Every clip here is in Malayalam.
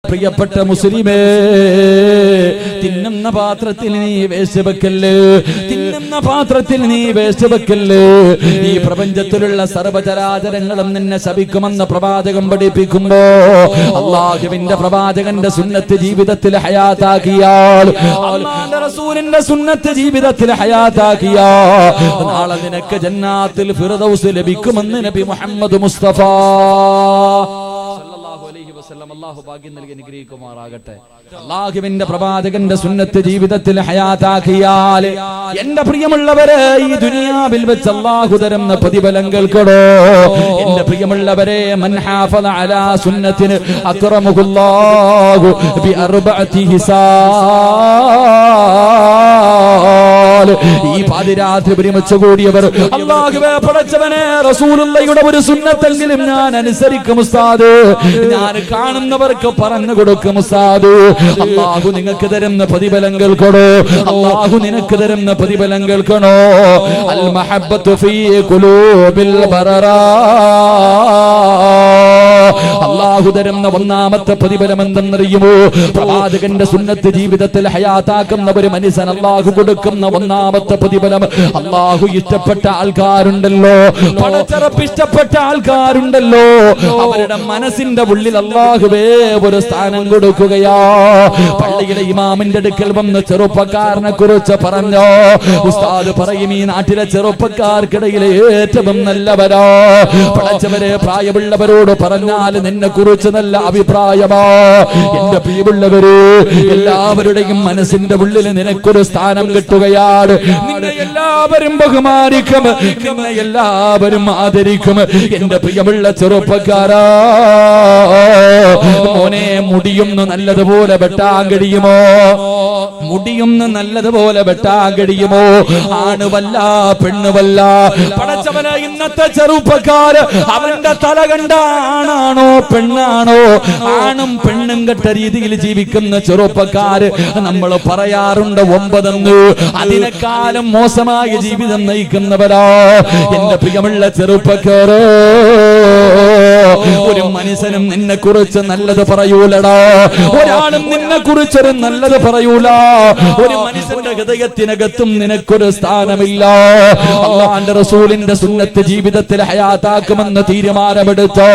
പ്രിയപ്പെട്ട മുസ്ലിമേ, തിന്നുന്ന പാത്രത്തിൽ നീ വേസ്റ്റ് വെക്കല്ല്, തിന്നുന്ന പാത്രത്തിൽ നീ വേസ്റ്റ് വെക്കല്ല്. ഈ പ്രപഞ്ചത്തിലുള്ള സർവചരാചരങ്ങളും നിന്നെ ശപിക്കുമെന്ന് പ്രവാചകൻ പഠിപ്പിക്കുമ്പോ അല്ലാഹുവിന്റെ പ്രവാചകന്റെ സുന്നത്ത് ജീവിതത്തിൽ ഹയാത്താക്കിയാൽ, അല്ലാഹുവിന്റെ റസൂലിന്റെ സുന്നത്ത് ജീവിതത്തിൽ ഹയാത്താക്കിയാൽ നാളെ നിനക്ക് ജന്നാത്തുൽ ഫിർദൗസ് ലഭിക്കുമെന്ന് നബി മുഹമ്മദ് മുസ്തഫ അല്ലാഹു ഭാഗ്യം നൽകി അനുഗ്രഹിക്കുമാറാകട്ടെ. അല്ലാഹുവിന്റെ പ്രവാചകന്റെ സുന്നത്ത് ജീവിതത്തിൽ ഹയാത്താക്കിയാൽ എന്റെ പ്രിയമുള്ളവരെ, ഈ ദുനിയാവിൽ വെച്ച് അല്ലാഹു തരുന്ന പ്രതിഫലം കേൾക്കണോ? എന്റെ പ്രിയമുള്ളവരെ, മൻ ഹാഫള അലാ സുന്നത്തിന് അക്റമഹുല്ലാഹു ബി അർബഅതി ഹിസാൽ. ഈ പാതിരാത്രി ഒരുമിച്ച് കൂടിയവർ അല്ലാഹുവേ പടച്ചവനെ, റസൂലുള്ളാഹിയുടെ ഒരു സുന്നത്തെങ്കിലും ഞാൻ അനുസരിക്കും ഉസ്താദ്, ഞാൻ കാണുന്നവർക്ക് പറഞ്ഞു കൊടുക്കും ഉസ്താദ്. അല്ലാഹു നിങ്ങൾക്ക് തരുന്ന പ്രതിഫലം കേൾക്കണോ? അല്ലാഹു നിനക്ക് തരുന്ന പ്രതിഫലം കേൾക്കണോ? അൽ മഹബ്ബത്തു ഫീ ഖുലൂബിൽ ബററാ. അല്ലാഹു തരുന്ന ഒന്നാമത്തെ പ്രതിഫലം എന്തെന്നറിയുമോ? പ്രവാചകന്റെ സുന്നത്ത് ജീവിതത്തിൽ ഹയാത്താക്കുന്ന ഒരു മനുഷ്യൻ അല്ലാഹു കൊടുക്കുന്ന ഒന്നാമത്തെ പ്രതിഫലം, അല്ലാഹു ഇഷ്ടപ്പെട്ട ആൾക്കാരുണ്ടല്ലോ, പടച്ചറപ്പ് ഇഷ്ടപ്പെട്ട ആൾക്കാരുണ്ടല്ലോ, അവരുടെ മനസ്സിന്റെ ഉള്ളിൽ അല്ലാഹുവേ ഒരു സ്ഥാനം കൊടുക്കുകയാ. പള്ളിയിലെ ഇമാമിന്റെ അടുക്കൽ വന്ന് ചെറുപ്പക്കാരനെ കുറിച്ച് പറഞ്ഞോ, ഉസ്താദ് പറയും ഈ നാട്ടിലെ ചെറുപ്പക്കാർക്കിടയിലെ ഏറ്റവും നല്ലവരാ. പടച്ചവരെ, പ്രായമുള്ളവരോട് പറഞ്ഞാൽ നിന്നെ കുറിച്ച് നല്ല അഭിപ്രായമാ. എന്റെ പ്രിയമുള്ളവര്, എല്ലാവരുടെയും മനസ്സിന്റെ ഉള്ളിൽ നിനക്കൊരു സ്ഥാനം കിട്ടുകയാണ്. നിന്നെ എല്ലാവരും ബഹുമാനിക്കും, നിന്നെ എല്ലാവരും ആദരിക്കും. എന്റെ പ്രിയമുള്ള ചെറുപ്പക്കാരാ, മോനെ, മുടിയൊന്ന് നല്ലതുപോലെ വെട്ടാൻ കഴിയുമോ? മുടിയൊന്ന് നല്ലതുപോലെ വെട്ടാൻ കഴിയുമോ? ആണുവല്ല പെണ്ണുവല്ല. പടച്ചവനെ, ഇന്നത്തെ ചെറുപ്പക്കാര് അവന്റെ തല കണ്ട ആണാണോ പെണ്ണാണോ? ആണും പെണ്ണും കെട്ട രീതിയിൽ ജീവിക്കുന്ന ചെറുപ്പക്കാര് നമ്മൾ പറയാറുണ്ട് 9. അതിനേക്കാളും മോശമായ ജീവിതം നയിക്കുന്നവരാ. എന്റെ പ്രിയമുള്ള ചെറുപ്പക്കാര്, ഒരു മനുഷ്യനും നിന്നെ കുറിച്ച് നല്ലത് പറയൂലടാ, ഒരാളും നിന്നെ കുറിച്ചൊരു നല്ലത് പറയൂല. ഒരു മനുഷ്യന്റെ ഹൃദയത്തിനകത്തും നിനക്കൊരു സ്ഥാനമില്ല. അല്ലാഹുവിന്റെ റസൂലിന്റെ സുന്നത്ത് ജീവിതത്തിൽ ഹയാത്താക്കുമെന്ന് തീരുമാനമെടുത്തോ,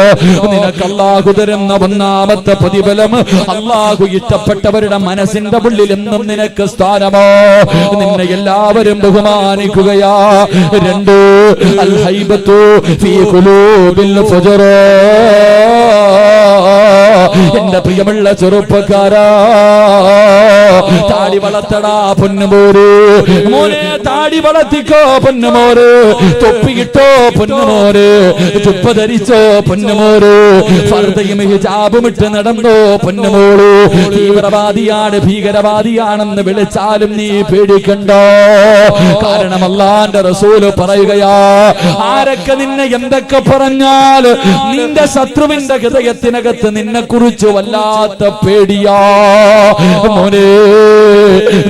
നിനക്ക് അല്ലാഹു തരുന്ന ഒന്നാമത്തെ പ്രതിഫലം, അല്ലാഹു ഇഷ്ടപ്പെട്ടവരുടെ മനസ്സിന്റെ ഉള്ളിൽ എന്നും നിനക്ക് സ്ഥാനമോ. നിന്നെ എല്ലാവരും ബഹുമാനിക്കുകയാ. 2, അൽ ഹൈബത്തു ഫീ ഖുലൂബിൽ ഫുജറ. എന്റെ പ്രിയമുള്ള ചെറുപ്പക്കാരാ, താടി വളർത്തടാ പൊന്നുമോര്, മോനെ താടി വളർത്തിക്കോ പൊന്നുമോര്, തൊപ്പിയിട്ടോ പൊന്നുമോര്, ചുപ്പ ധരിച്ചോ പൊന്നുമോര്, ഫർദയും ഹിജാബും ഇട്ട് നടന്നോ പൊന്നുമോള്. തീവ്രവാദിയാണ് ഭീകരവാദിയാണെന്ന് വിളിച്ചാലും നീ പേടിക്കണ്ടോ. കാരണം അല്ലാഹുവിന്റെ റസൂല് പറയുകയാ, ആരൊക്കെ നിന്നെ എന്തൊക്കെ പറഞ്ഞാൽ നിന്റെ ശത്രുവിന്റെ ഹൃദയത്തിനകത്ത് നിന്നെ കുറിച്ച് വല്ലാത്ത പേടിയാ. മോനെ,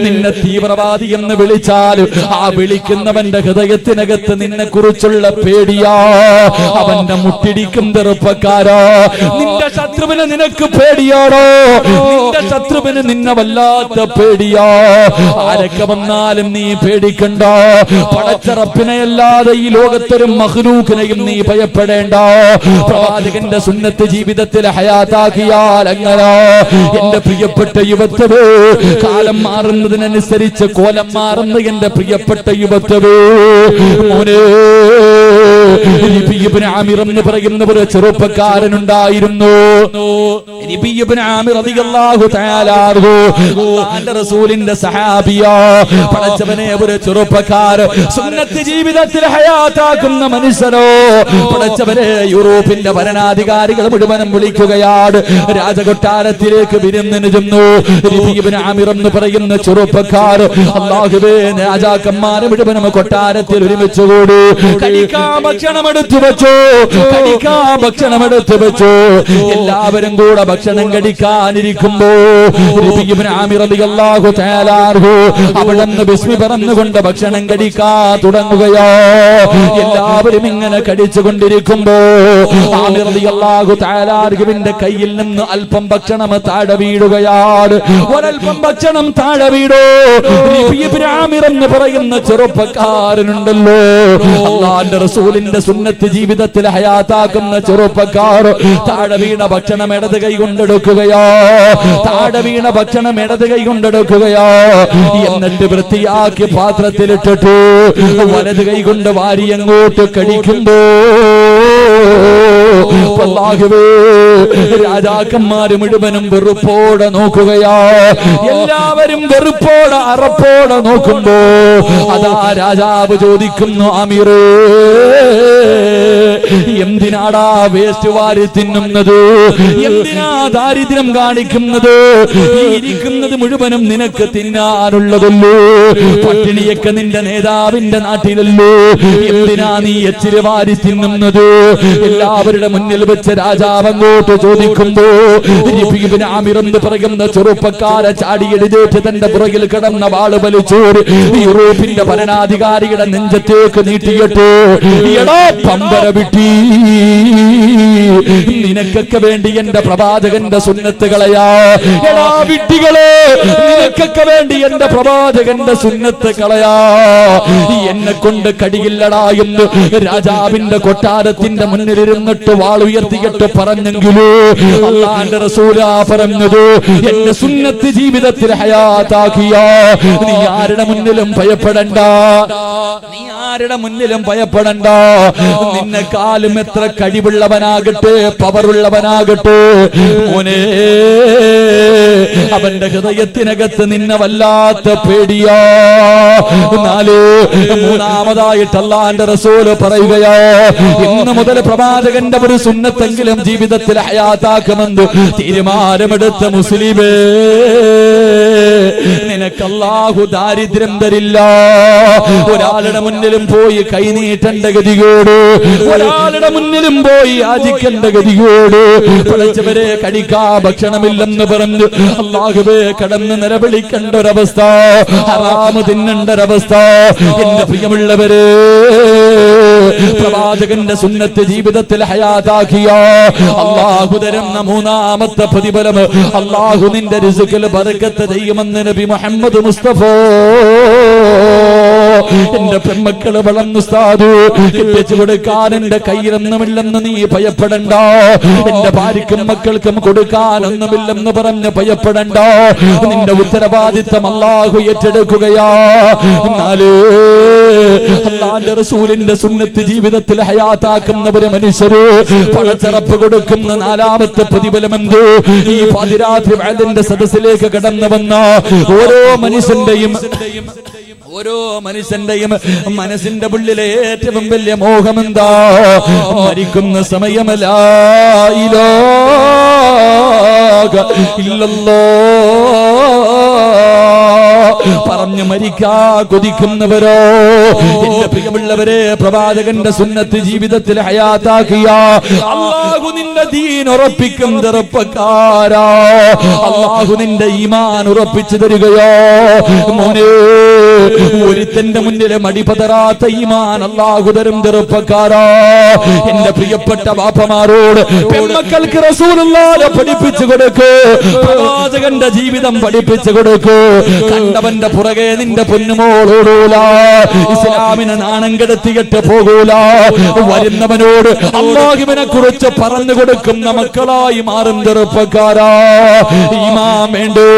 നിന്നെ തീവ്രവാദി എന്ന് വിളിച്ചാൽ ആ വിളിക്കുന്നവന്റെ ഹൃദയത്തിനകത്ത് നിന്നെ കുറിച്ചുള്ള പേടിയാ. അവന്റെ മുട്ടിടിക്കും ചെറുപ്പക്കാരാ. നിന്റെ ശത്രുവിന് നിനക്ക് പേടിയാണോ? നിന്റെ ശത്രുവിന് നിന്നെ വല്ലാത്ത പേടിയാ. ആരൊക്കെ വന്നാലും നീ പേടിക്കണ്ട. പടച്ചറപ്പിനെ അല്ലാതെ ഈ ലോകത്തൊരു മഖ്ലൂഖിനെയും നീ ഭയപ്പെടേണ്ട. പ്രവാചകന്റെ സുന്നത്ത് ജീവിതത്തിൽ ഹയാത്താക്കിയാൽ അങ്ങനെ. എന്റെ പ്രിയപ്പെട്ട യുവത്വേ, കാലം മാറുന്നതിനനുസരിച്ച് കോലം മാറുന്ന എന്റെ പ്രിയപ്പെട്ട യുവത്വേ, മോനെ, ഇബ്നു ആമിർ എന്ന് പറയുന്ന ഒരു ചെറുപ്പക്കാരനുണ്ടായിരുന്നു. ഇബ്നു ആമിർ റളിയല്ലാഹു തആല അൻഹു അല്ലാഹുവിന്റെ റസൂലിന്റെ സഹാബിയാ. പടച്ചവനെ, ഒരു ചെറുപ്പക്കാരൻ സുന്നത്ത് ജീവിതത്തിൽ ഹയാത്താക്കുന്ന മനുഷ്യനോ. പടച്ചവനെ, യൂറോപ്പിന്റെ ഭരണാധികാരികൾ മുഴുവനും വിളിക്കുകയാണ്. രാജകൊട്ടാരത്തിലേക്ക് വിരുന്നിന് ചെന്നു. ഇബ്നു ആമിർ എന്ന് പറയുന്ന ചെറുപ്പക്കാർ അല്ലാഹുവേ, രാജാക്കന്മാരെ മുഴുവനും കൊട്ടാരത്തിൽ ഒരുമിച്ച് കൂടി. കഴിക്കാൻ ഭക്ഷണം എടുത്തു വെച്ചു, കഴിക്കാൻ ഭക്ഷണം എടുത്തു വെച്ചു. എല്ലാവരും കൂടെ ഭക്ഷണം കഴിക്കാനിരിക്കുമ്പോ ഇബ്നു ആമിർ റളിയല്ലാഹു തആല അൻഹു അവിടുന്ന് ബിസ്മി പറഞ്ഞുകൊണ്ട് ഭക്ഷണം കഴിക്കാൻ തുടങ്ങുകയോ. എല്ലാവരും ഇങ്ങനെ കഴിച്ചുകൊണ്ടിരിക്കുമ്പോ ആമിർ റളിയല്ലാഹു തആല അൻഹുവിന്റെ കയ്യിൽ നിന്ന് അല്പം ഭക്ഷണം താഴെ വീഴുകയാണ്. ഒരൽപ്പം ഭക്ഷണം താഴെ വീടോ ആമിർ എന്ന് പറയുന്ന ചെറുപ്പക്കാരനുണ്ടല്ലോ, അല്ലാഹുവിന്റെ റസൂലിന്റെ സുന്നത്ത് ജീവിതത്തിൽ ഹയാത്താക്കുന്ന ചെറുപ്പക്കാർ താഴെ വീണ ഭക്ഷണം ഇടത് കൈ കൊണ്ടെടുക്കുകയോ, താഴെ വീണ ഭക്ഷണം ഇടത് കൈ കൊണ്ടെടുക്കുകയോ, എന്നിട്ട് വൃത്തിയാക്കി പാത്രത്തിലിട്ടിട്ട് വലത് കൈ കൊണ്ട് വാരി അങ്ങോട്ട് കഴിക്കുമ്പോ രാജാക്കന്മാര് മുഴുവനും വെറുപ്പോടെ നോക്കുകയാ. എല്ലാവരും വെറുപ്പോടെ അറപ്പോടെ നോക്കുമ്പോ അതാ രാജാവ് ചോദിക്കുന്നു, ആമിറേ എന്തിനാടാ വേസ്റ്റ് വാരി തിന്നുന്നത്, എന്തിനാ ദാരിദ്ര്യം കാണിക്കുന്നത്, ഈ ഇരിക്കുന്നത് മുഴുവനും നിനക്ക് തിന്നാനുള്ളതല്ലോ, പട്ടിണിയൊക്കെ നിന്റെ നേതാവിന്റെ നാട്ടിലല്ലോ, എന്തിനാ നീ എച്ചിരി വാരി തിന്നുന്നത്? എല്ലാവരുടെ മുന്നിൽ വെച്ച് രാജാവ് അങ്ങോട്ട് ചോദിക്കുമ്പോ ആമിർ എന്ന് പറയുന്ന ചെറുപ്പക്കാരെ ചാടിയെഴുതേറ്റ് തന്റെ പുറകിൽ കിടന്ന വാള് വലിച്ചോര് യൂറോപ്പിന്റെ ഭരണാധികാരിയുടെ നെഞ്ചത്തേക്ക് നീട്ടിയിട്ട്, എടാ പമ്പര വിട്ടി, നിനക്കൊക്കെ വേണ്ടി എന്റെ പ്രവാചകന്റെ സുന്നത്ത് കളയാ, എടാ വിട്ടികളെ നിനക്കൊക്കെ വേണ്ടി എന്റെ പ്രവാചകന്റെ സുന്നത്ത് കളയാ, എന്നെ കൊണ്ട് കടിയില്ലടാ എന്ന് രാജാവിന്റെ കൊട്ടാരത്തിന്റെ മുന്നിലിരുന്നിട്ട് വാൾ ഉയർത്തിയിട്ട് പറഞ്ഞെങ്കിലോ അല്ലാഹുവിന്റെ റസൂലാ പറഞ്ഞത്, എന്റെ സുന്നത്ത് ജീവിതത്തിൽ ഹയാത്താക്കിയ നീ ആരുടെ മുന്നിലും ഭയപ്പെടണ്ട, നീ ആരുടെ മുന്നിലും ഭയപ്പെടണ്ട. നിന്നെക്കാളും എത്ര കഴിവുള്ളവനാകട്ടെ പവറുള്ളവനാകട്ടെ മോനെ, അവന്റെ ഹൃദയത്തിനകത്ത് നിന്നെ വല്ലാത്ത പേടിയാ. മൂന്നാമതായിട്ട് അല്ലാഹുവിന്റെ റസൂല് പറയുകയാ, ഇന്ന് മുതൽ പ്രവാചകന്റെ ഒരു സുന്നത്തെങ്കിലും ജീവിതത്തിൽ ഹയാത്താക്കുമെന്ന് തീരുമാനമെടുത്ത മുസ്ലിമേ, നിനക്ക് അല്ലാഹു ദാരിദ്ര്യം തരില്ല. ഒരാളുടെ മുന്നിലും പോയി കൈനീട്ടേണ്ട ഗതികേട്, ഒരാളുടെ മുന്നിലും പോയി യാചിക്കേണ്ട ഗതികേട്, പഠിച്ചവരെ കഴിക്കാ ഭക്ഷണമില്ലെന്ന് പറഞ്ഞു അല്ലാഹുവേ കടന്ന് നിലവിളിക്കേണ്ട ഒരവസ്ഥ, ഹറാമ് തിന്നേണ്ട ഒരവസ്ഥ. എന്റെ പ്രിയമുള്ളവരെ, പ്രവാചകന്റെ സുന്നത്ത് ജീവിതത്തിൽ ഹയാത്താക്കിയ അല്ലാഹു തരുന്ന മൂന്നാമത്തെ പ്രതിഫലം, അല്ലാഹു നിന്റെ റിസ്കിൽ ബർക്കത്ത് ചെയ്യുമെന്ന് നബി മുഹമ്മദ് മുസ്തഫ. എന്റെ പെൺമക്കള് വളർന്നു സ്ഥാതു എത്തിച്ചു കൊടുക്കാൻ എന്റെ കയ്യിലൊന്നുമില്ലെന്ന് നീ ഭയപ്പെടണ്ട, എന്റെ ഭാര്യക്കും മക്കൾക്കും കൊടുക്കാനൊന്നുമില്ലെന്ന് പറഞ്ഞ് ഭയപ്പെടണ്ട. നിന്റെ ഉത്തരവാദിത്തം അല്ലാഹു ഏറ്റെടുക്കുകയാ. എന്നാലേ അല്ലാഹുവിന്റെ റസൂലിന്റെ സുന്നത്ത് ജീവിതത്തിൽ ഹയാത്താക്കുന്നവര് മനുഷ്യര് പഴച്ചറപ്പ് കൊടുക്കുന്ന നാലാമത്തെ പ്രതിഫലം എന്ത്? ഈ പാതിരാത്രി വഅദിന്റെ സദസ്സിലേക്ക് കടന്നു വന്ന ഓരോ മനുഷ്യന്റെയും മനസ്സിന്റെ ഉള്ളിലെ ഏറ്റവും വലിയ മോഹം എന്താ? മരിക്കുന്ന സമയം ലാ ഇലാഹ ഇല്ലല്ലാഹ് പറഞ്ഞു മരിക്കാ കൊതിക്കുന്നവരോ? എന്റെ പ്രിയമുള്ളവരെ, പ്രവാചകന്റെ സുന്നത്ത് ജീവിതത്തിൽ ഹയാത്താക്കിയ അല്ലാഹു നിന്റെ ദീൻ ഉറപ്പിക്കും ചെറുപ്പക്കാരാ. അല്ലാഹു നിന്റെ ഈമാൻ ഉറപ്പിച്ചു തരികയോ മോനെ. ഒരുത്തന്റെ മുന്നിലെ മടിപതറാത്ത ഈമാൻ അല്ലാഹു തരും ചെറുപ്പക്കാരാ. എന്റെ പ്രിയപ്പെട്ട ബാപ്പമാരോട് പെൺമക്കൾക്ക് റസൂലുള്ളാഹിനെ പഠിപ്പിച്ചു കൊടുക്കൂ, പ്രവാചകന്റെ ജീവിതം പഠിപ്പിച്ചു കൊടുക്കൂ. കണ്ടവന്റെ പുറകെ നിന്റെ പൊന്നുമോളോടൂല, ഇസ്ലാമിനെ നാണം കെടുത്തിയിട്ട് പോകൂല. വരുന്നവനോട് അല്ലാഹുവിനെ കുറിച്ച് പറഞ്ഞു കൊടുക്കുന്ന മക്കളായി മാറും ചെറുപ്പക്കാരാ. ഈമാൻ വേണ്ടേ?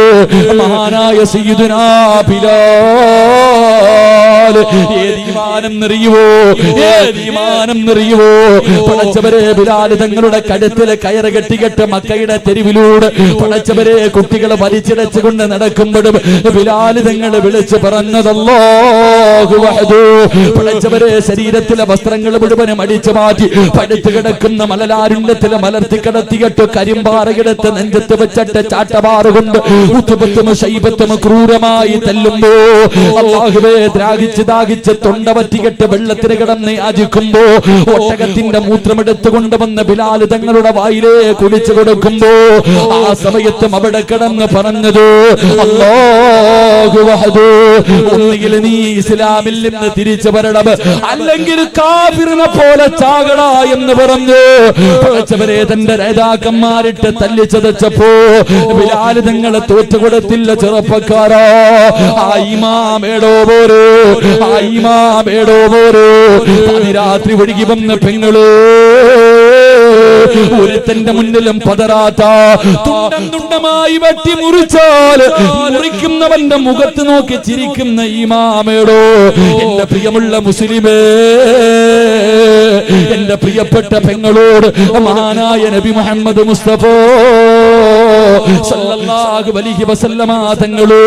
മഹാനായ സയ്യിദുനാ ബിലാൽ ഏതീമാനം നിറയുവോ, ഏതീമാനം നിറയുവോ. പടച്ചവരെ, ബിലാൽ തങ്ങളുടെ കഴുത്തില് കയറ് കെട്ടിക്കെട്ട് മക്കയുടെ തെരുവിലൂടെ പടച്ചവരെ കുട്ടികളെ വലിച്ചിടച്ചുകൊണ്ട് നടക്കുമ്പോഴും ബിലാൽ തങ്ങൾ വിളിച്ചു പറഞ്ഞതല്ലാഹു വഹദു. പടച്ചവരെ, ശരീരത്തിലെ വസ്ത്രങ്ങൾ മുഴുവനും അടിച്ചു മാറ്റി പടുത്തു കിടക്കുന്ന മലലാരുണ്യത്തിലെ മലർത്തി കിടത്തിയിട്ട് കരിമ്പാറയെടുത്ത് നെഞ്ചത്ത് വെച്ചിട്ട് ചാട്ടവാറുകൊണ്ട് ഉത്തുപത്തും ശൈബത്തും ക്രൂരമായി തല്ലുമ്പോ അല്ലാഹുവേ ദ്രാഹിച്ച് ദാഹിച്ച് തൊണ്ട പറ്റിയിട്ട് വെള്ളത്തിന് കിടന്ന് യാചിക്കുമ്പോ ഒട്ടകത്തിന്റെ മൂത്രമെടുത്തു കൊണ്ടുവന്ന് ബിലാൽ തങ്ങളുടെ വായിലേ കുടിച്ചു കൊടുക്കുമ്പോ ആ സമയത്തും അവിടെ കിടന്ന് പറഞ്ഞത് അല്ലാഹു വഹദു. ഒന്നുകിൽ നീ ഇസ്ലാമിൽ നിന്ന് നിന്ന് തിരിച്ചു വരണം, അല്ലെങ്കിൽ കാഫിറിനെ പോലെ ചാകട എന്ന് പറഞ്ഞു പടച്ചവരെ തന്റെ നേതാക്കന്മാരിട്ട് തല്ലിച്ചതച്ചപ്പോ ബിലാൽ തങ്ങളെ തോറ്റുകൊടുത്തില്ല. ചെറുപ്പക്കാരാ, ആ ഇമാമേടോ പോരോ, ആ ഇമാമേടോ പോരോ. രാത്രി ഒഴുകി വന്ന പെങ്ങള് ഒരുത്തന്റെ മുന്നിലും പതറാത്ത തുണ്ടം തുണ്ടമായി വെട്ടി മുറിച്ചാൽ മുറിക്കുന്നവന്റെ മുഖത്ത് നോക്കി ചിരിക്കുന്ന ഇമാമേടോ, എന്റെ പ്രിയമുള്ള മുസ്ലിമേ, എന്റെ പ്രിയപ്പെട്ട പെങ്ങളോട് മഹാനായ നബി മുഹമ്മദ് മുസ്തഫ സല്ലല്ലാഹു അലൈഹി വസല്ലമ തങ്ങള്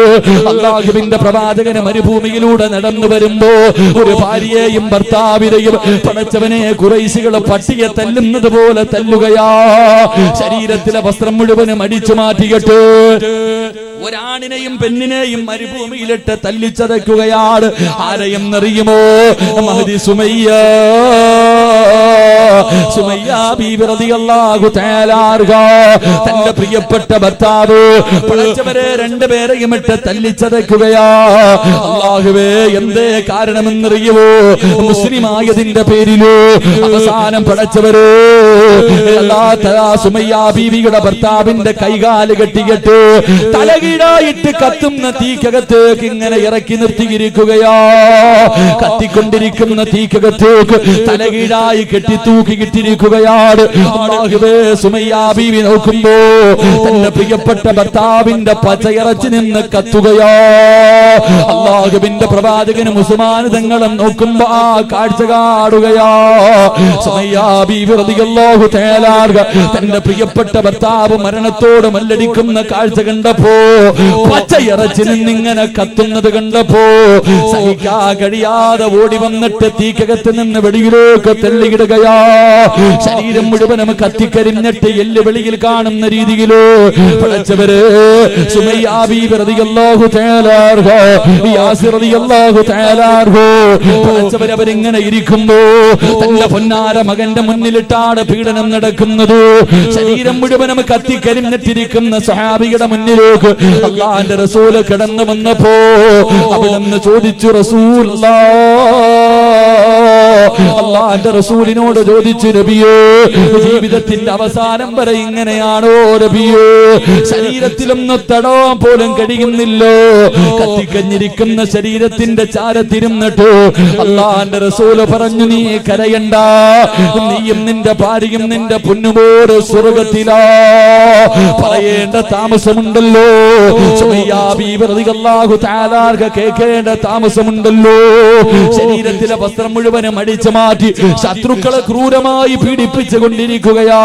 അല്ലാഹുവിന്റെ പ്രവാചകനെ മരുഭൂമിയിലൂടെ നടന്നു വരുമ്പോ ഒരു ഭാര്യയെയും ഭർത്താവിനെയും പടച്ചവനെ ഖുറൈശികളെ പട്ടിയെ തല്ലുന്നത് പോലെ തല്ലുകയാ. ശരീരത്തിലെ വസ്ത്രം മുഴുവനും അടിച്ചു മാറ്റിയിട്ട് ഒരാണിനെയും പെണ്ണിനെയും മരുഭൂമിയിലിട്ട് തല്ലിച്ചതയ്ക്കുകയാണ്. ആരെയെന്നറിയുമോ? മഹദി സുമയ്യ ബീബി റളിയല്ലാഹു തആല അൻഹ. തന്റെ പ്രിയപ്പെട്ട ഭർത്താവ് പടച്ചവരെ രണ്ടുപേരെയും ഇട്ട് തല്ലിച്ചതയ്ക്കുകയാ. അല്ലാഹുവേ, എന്തേ കാരണമെന്നറിയുമോ? മുസ്ലിമായതിന്റെ പേരില് അവസാനം പടച്ചവര് സുമയ്യ ബീവിയുടെ ഭർത്താവിന്റെ കൈകാല് കെട്ടിക്കെട്ട് തലകീഴായിട്ട് കത്തുന്ന തീക്കകത്തേക്ക് ഇങ്ങനെ ഇറക്കി നിർത്തിയിരിക്കുകയാ. കത്തിക്കൊണ്ടിരിക്കുന്ന തീക്കകത്തേക്ക് തലകീഴായി കെട്ടി തൂക്കിയിട്ടിരിക്കുകയാണ്. അല്ലാഹുവേ, സുമയ്യ ബീവി നോക്കുമ്പോ തന്റെ പ്രിയപ്പെട്ട ഭർത്താവിന്റെ പച്ചയിറച്ചി നിന്ന് കത്തുകയാ. അല്ലാഹുവിന്റെ പ്രവാചകന് മുസ്ലിമാൻ തങ്ങളും നോക്കുമ്പോ ആ കാഴ്ച കാണുകയാ. സുമയ്യ ബീവി റളിയല്ലാഹു തആല അൻഹ തന്റെ പ്രിയപ്പെട്ട ഭർത്താവ് മരണത്തോട് മല്ലടിക്കുന്ന കാഴ്ച കണ്ടപ്പോ, പച്ചയിറച്ചി നിന്നിങ്ങനെ കത്തുന്നത് കണ്ടപ്പോ സഹിക്കാ കഴിയാതെ ഓടി വന്നിട്ട് തീക്കകത്ത് നിന്ന് വെളിയിലേക്ക് തള്ളിയിടുകയാ. ശരീരം മുഴുവനും കത്തിക്കരിഞ്ഞിട്ട് എല്ല് വെളിയിൽ കാണുന്ന രീതിയിലോ പടച്ചവര് സുമയ്യ ബീവി റളിയല്ലാഹു തആല അൻഹ, യാസിർ റളിയല്ലാഹു തആല അൻഹു പടച്ചവര് അവരിങ്ങനെ ഇരിക്കുമ്പോ തന്റെ പൊന്നാര മകന്റെ മുന്നിലിട്ടാണ് പീഡനം നടക്കുന്നത്. ശരീരം മുഴുവനും കത്തിക്കരിഞ്ഞിട്ടിരിക്കുന്ന സഹാബിയുടെ മുന്നിലേക്ക് അല്ലാഹുവിന്റെ റസൂൽ കടന്നു വന്നപ്പോ അവിടുന്ന് ചോദിച്ചു, അല്ലാഹുവിന്റെ റസൂലിനോട് ചോദിച്ചു, നബിയേ, ജീവിതത്തിന്റെ അവസാനം വരെ ഇങ്ങനെയാണോ നബിയേ? ശരീരത്തിലൊന്നും തടവാൻ പോലും കഴിയുന്നില്ലോ. കത്തിക്കഞ്ഞിരിക്കുന്ന ശരീരത്തിന്റെ ചാരത്തിരുന്നിട്ട് അല്ലാഹുവിന്റെ റസൂൽ പറഞ്ഞു, നീ കരയണ്ട, നീയും നിന്റെ ഭാര്യയും നിന്റെ പൊന്നുമോട് സ്വർഗത്തിലാ. പറയേണ്ട താമസമുണ്ടല്ലോ, സുമയ്യ ബീവി റളിയല്ലാഹു തആല അൻഹ കേൾക്കേണ്ട താമസമുണ്ടല്ലോ. ശരീരത്തിലെ വസ്ത്രം മുഴുവനും അടിച്ചു മാറ്റി ശത്രുക്കളെ ക്രൂരമായി പീഡിപ്പിച്ചു കൊണ്ടിരിക്കുകയാ.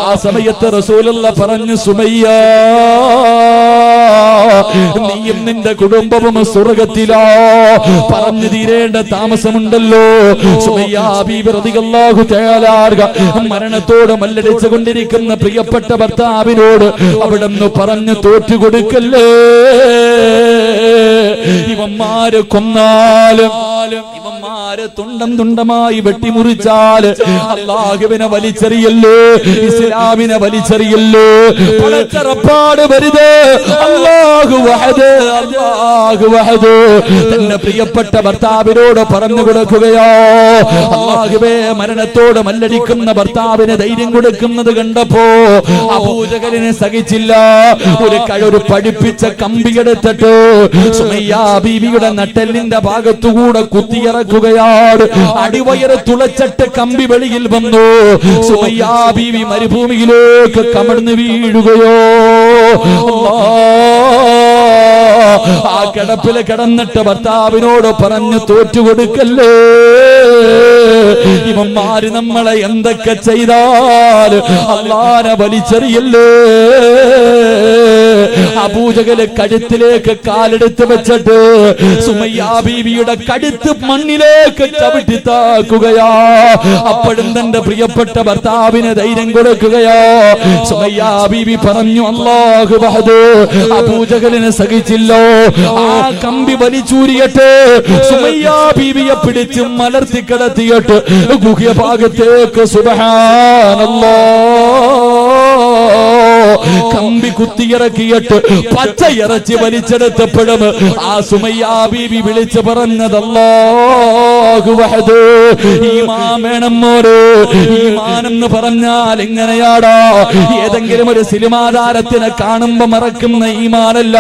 ആ സമയത്ത് റസൂലുള്ള പറഞ്ഞു, സുമയ്യ, നീയും നിന്റെ കുടുംബവും സ്വർഗത്തിലാ. പറഞ്ഞു തീരേണ്ട താമസമുണ്ടല്ലോ. സുമയ്യ ബീവി റളിയല്ലാഹു തആല അൻഹ മരണത്തോട് മല്ലടിച്ചു കൊണ്ടിരിക്കുന്ന പ്രിയപ്പെട്ട ഭർത്താവിനോട് അവിടുന്ന് പറഞ്ഞു, തോറ്റുകൊടുക്കല്ലേ. ഇവന്മാര് കൊന്നാലും ഇവന്മാര് തുണ്ടം തുണ്ടമായി വെട്ടിമുറിച്ചാല് അല്ലാഹുവിനെ വലിച്ചെറിയല്ലോ, ഇസ്ലാമിനെ വലിച്ചെറിയല്ലോ. പടച്ചറപ്പാട് വരുത്. അല്ലാഹു വഹദ്, അല്ലാഹു വഹദ്. തന്റെ പ്രിയപ്പെട്ട ഭർത്താവിനോട് പറഞ്ഞു കൊടുക്കുകയോ. അല്ലാഹുവേ, മരണത്തോട് മല്ലടിക്കുന്ന ഭർത്താവിന് ധൈര്യം കൊടുക്കുന്നത് കണ്ടപ്പോ അബൂജഹലിനെ സഹിച്ചില്ല. ഒരു പഠിപ്പിച്ച കമ്പിയെടുത്തിട്ട് സുമയ്യ ബീവിയുടെ നട്ടെല്ലിന്റെ ഭാഗത്തുകൂടെ കുത്തിയിറക്കുകയാണ്. അടിവയറ് തുളച്ചിട്ട് കമ്പി വെളിയിൽ വന്നു. സുമയ്യ ബീവി മരുഭൂമിയിലേക്ക് കമഴ്ന്നു വീഴുകയോ. ആ കിടപ്പിൽ കിടന്നിട്ട് ഭർത്താവിനോട് പറഞ്ഞു, തോറ്റുകൊടുക്കല്ലേ. ഇവന്മാര് നമ്മളെ എന്തൊക്കെ ചെയ്താൽ അല്ലാഹുവിനെ വലിച്ചെറിയല്ലേ. അബൂജഹൽ കഴുത്തിലേക്ക് കാലെടുത്ത് വെച്ചിട്ട് സുമയ്യ ബീവിയുടെ കഴുത്ത് മണ്ണിലേക്ക് ചവിട്ടി താക്കുകയാ. അപ്പോഴും തന്റെ പ്രിയപ്പെട്ട ഭർത്താവിന് ധൈര്യം കൊടുക്കുകയോ. സുമയ്യ ബീവി പറഞ്ഞു, അല്ലാഹു വഹദ്. അബൂജഹലിനെ സഹിച്ചില്ലോ. ആ കമ്പി വലിച്ചൂരിയിട്ട് സുമയ്യ ബീവിയെ പിടിച്ച് മലർത്തി കിടത്തിയിട്ട് ഗുഹ്യഭാഗത്തേക്ക് സുബ്ഹാനല്ലാഹ് കമ്പി കുത്തിയിറക്കിയിട്ട് പച്ച ഇറച്ചി വലിച്ചെടുത്തപ്പോഴും ആ സുമയ്യ ബീവി വിളിച്ചു പറഞ്ഞത് അല്ലാഹു വഹദ്. ഈമാൻ വേണം മോരെ. ഈമാൻ എന്ന് പറഞ്ഞാൽ എങ്ങനെയാടാ? ഏതെങ്കിലും ഒരു സിനിമാ താരത്തിനെ കാണുമ്പോ മറക്കുന്ന ഈമാനല്ല.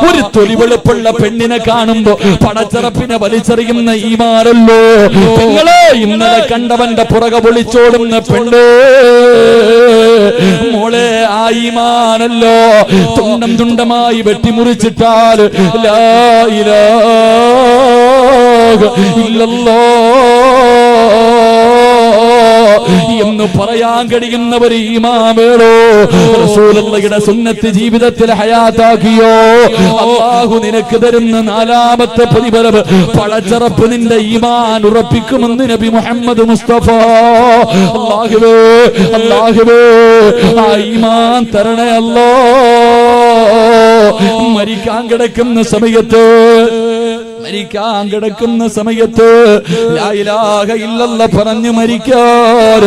ഒരു തൊലിവെളുപ്പുള്ള പെണ്ണിനെ കാണുമ്പോ പടച്ചറപ്പിനെ വലിച്ചെറിയുന്ന ഈമാനല്ലോ. നിങ്ങളെ ഇന്നലെ കണ്ടവന്റെ പുറകെ വിളിച്ചോടുന്ന പെണ്ണ് മോളെ ആ ഈമാനല്ലോ. തുണ്ടം തുണ്ടമായി വെട്ടിമുറിച്ചിട്ടാൽ ലാ ഇലാഹ ഇല്ലല്ലാഹ് എന്ന് പറയാൻ കഴിയുന്നവർ ഈമാനേടോ. റസൂലുള്ളാഹിയുടെ സുന്നത്ത് ജീവിതത്തിൽ ഹയാത്താക്കിയോ. അല്ലാഹു നിനക്ക് തരുന്ന നാലാമത്തെ പ്രതിഫലം പടച്ചറപ്പ് നിന്റെ ഈമാൻ ഉറപ്പിക്കുമെന്ന് നബി മുഹമ്മദ് മുസ്തഫ. അല്ലാഹുവേ അല്ലാഹുവേ ആ ഈമാൻ തരണേ അല്ലാഹ്. മരിക്കാൻ കിടക്കുന്ന സമയത്ത് ലാ ഇലാഹ ഇല്ലല്ലാഹ് പറഞ്ഞു മരിക്കാൻ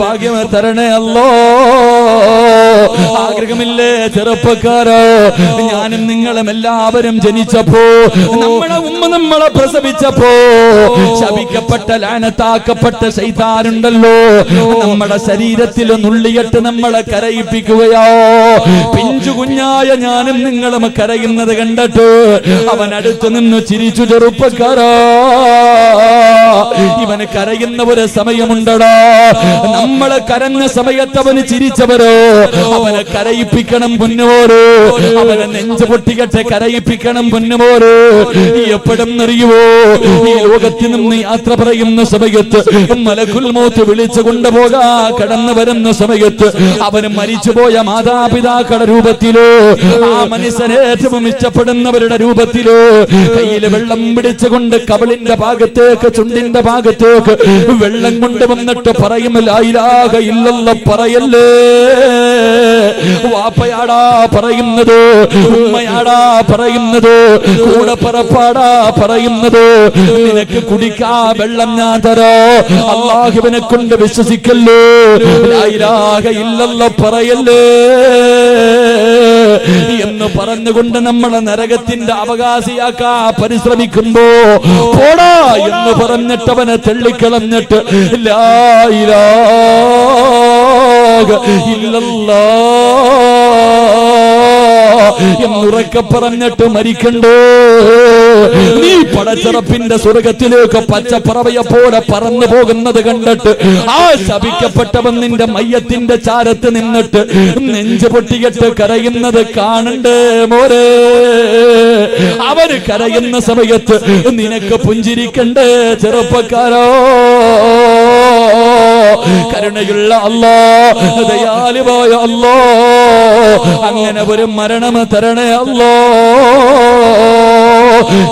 ഭാഗ്യം തരണേ അല്ലാഹ്. ആഗ്രഹമില്ലേ ചെറുപ്പക്കാരോ? ഞാനും നിങ്ങളും എല്ലാവരും ജനിച്ചപ്പോ നമ്മുടെ ഉമ്മ നമ്മളെ പ്രസവിച്ചപ്പോ ശപിക്കപ്പെട്ട ലാനത്താക്കപ്പെട്ട ശൈത്താനുണ്ടല്ലോ നമ്മുടെ ശരീരത്തിൽ നുള്ളിയിട്ട് നമ്മളെ കരയിപ്പിക്കുകയോ. പിഞ്ചു കുഞ്ഞായ ഞാനും നിങ്ങളും കരയുന്നത് കണ്ടിട്ട് അവൻ അടുത്ത് നിന്ന് ചിരിച്ചു. ചെറുപ്പക്കാരാ, ഇവന് കരയുന്ന ഒരു സമയമുണ്ടടാ. നമ്മള് കരഞ്ഞ സമയത്ത് അവന് ചിരിച്ചവരോ അവനെ കരയിപ്പിക്കണം പൊന്നുമോരോ. അവനെ നെഞ്ചു പൊട്ടികട്ടെ കരയിപ്പിക്കണം പൊന്നുമോരോ. എപ്പോഴും അറിയുവോ ഈ ലോകത്തിൽ നിന്ന് യാത്ര പറയുന്ന സമയത്ത് മലക്കുൽ മൗത്ത് വിളിച്ചു കൊണ്ടുപോകാ കടന്നു വരുന്ന സമയത്ത് അവന് മരിച്ചുപോയ മാതാപിതാക്കളുടെ രൂപത്തിലോ ആ മനുഷ്യനെ ഏറ്റവും ഇഷ്ടപ്പെടുന്നവരുടെ രൂപത്തിലോ കയ്യിൽ വെള്ളം പിടിച്ചുകൊണ്ട് കവിളിന്റെ ഭാഗത്തേക്ക് ചുണ്ടിന്റെ ഭാഗത്തേക്ക് വെള്ളം കൊണ്ടുവന്നിട്ട് പറയും ലാ ഇലാഹ ഇല്ലല്ലാഹ് പറയല്ലേ. വാപ്പയാടാ പറയുന്നത്, ഉമ്മയാടാ പറയുന്നത്, കൂടെ പറപ്പാടാ പറയുന്നത്. നിനക്ക് കുടിക്കാ വെള്ളം ഞാൻ തരോ. അല്ലാഹുവിനെ കൊണ്ട് വിശ്വസിക്കല്ലേ. ലാ ഇലാഹ ഇല്ലല്ലാഹ് പറയല്ലേ എന്ന് പറഞ്ഞുകൊണ്ട് നമ്മളെ നരകത്തിന്റെ അവകാശിയാക്കാ പരിശ്രമിക്കുമ്പോ പോടാ എന്ന് പറഞ്ഞിട്ടവനെ തള്ളിക്കളഞ്ഞിട്ട് ലാ ഇലാഹ ഇല്ലല്ലാഹ് എന്നുറക്കെ പറഞ്ഞിട്ട് മരിക്കണ്ടോ. നീ പടച്ചറപ്പിന്റെ സ്വർഗത്തിലേക്ക് പച്ചപ്പറവയെ പോലെ പറന്നു പോകുന്നത് കണ്ടിട്ട് ആ ശപിക്കപ്പെട്ടവൻ നിന്റെ മയ്യത്തിന്റെ ചാരത്ത് നിന്നിട്ട് നെഞ്ചു പൊട്ടിയിട്ട് കരയുന്നത് കാണണ്ടേ മോരെ. അവര് കരയുന്ന സമയത്ത് നിനക്ക് പുഞ്ചിരിക്കണ്ടേ ചെറുപ്പക്കാരോ. കരുണയുള്ള അല്ലാഹ്, ദയാലുവായ അല്ലാഹ്, അങ്ങനെ ഒരു മരണം തരണേ അല്ലാഹ്.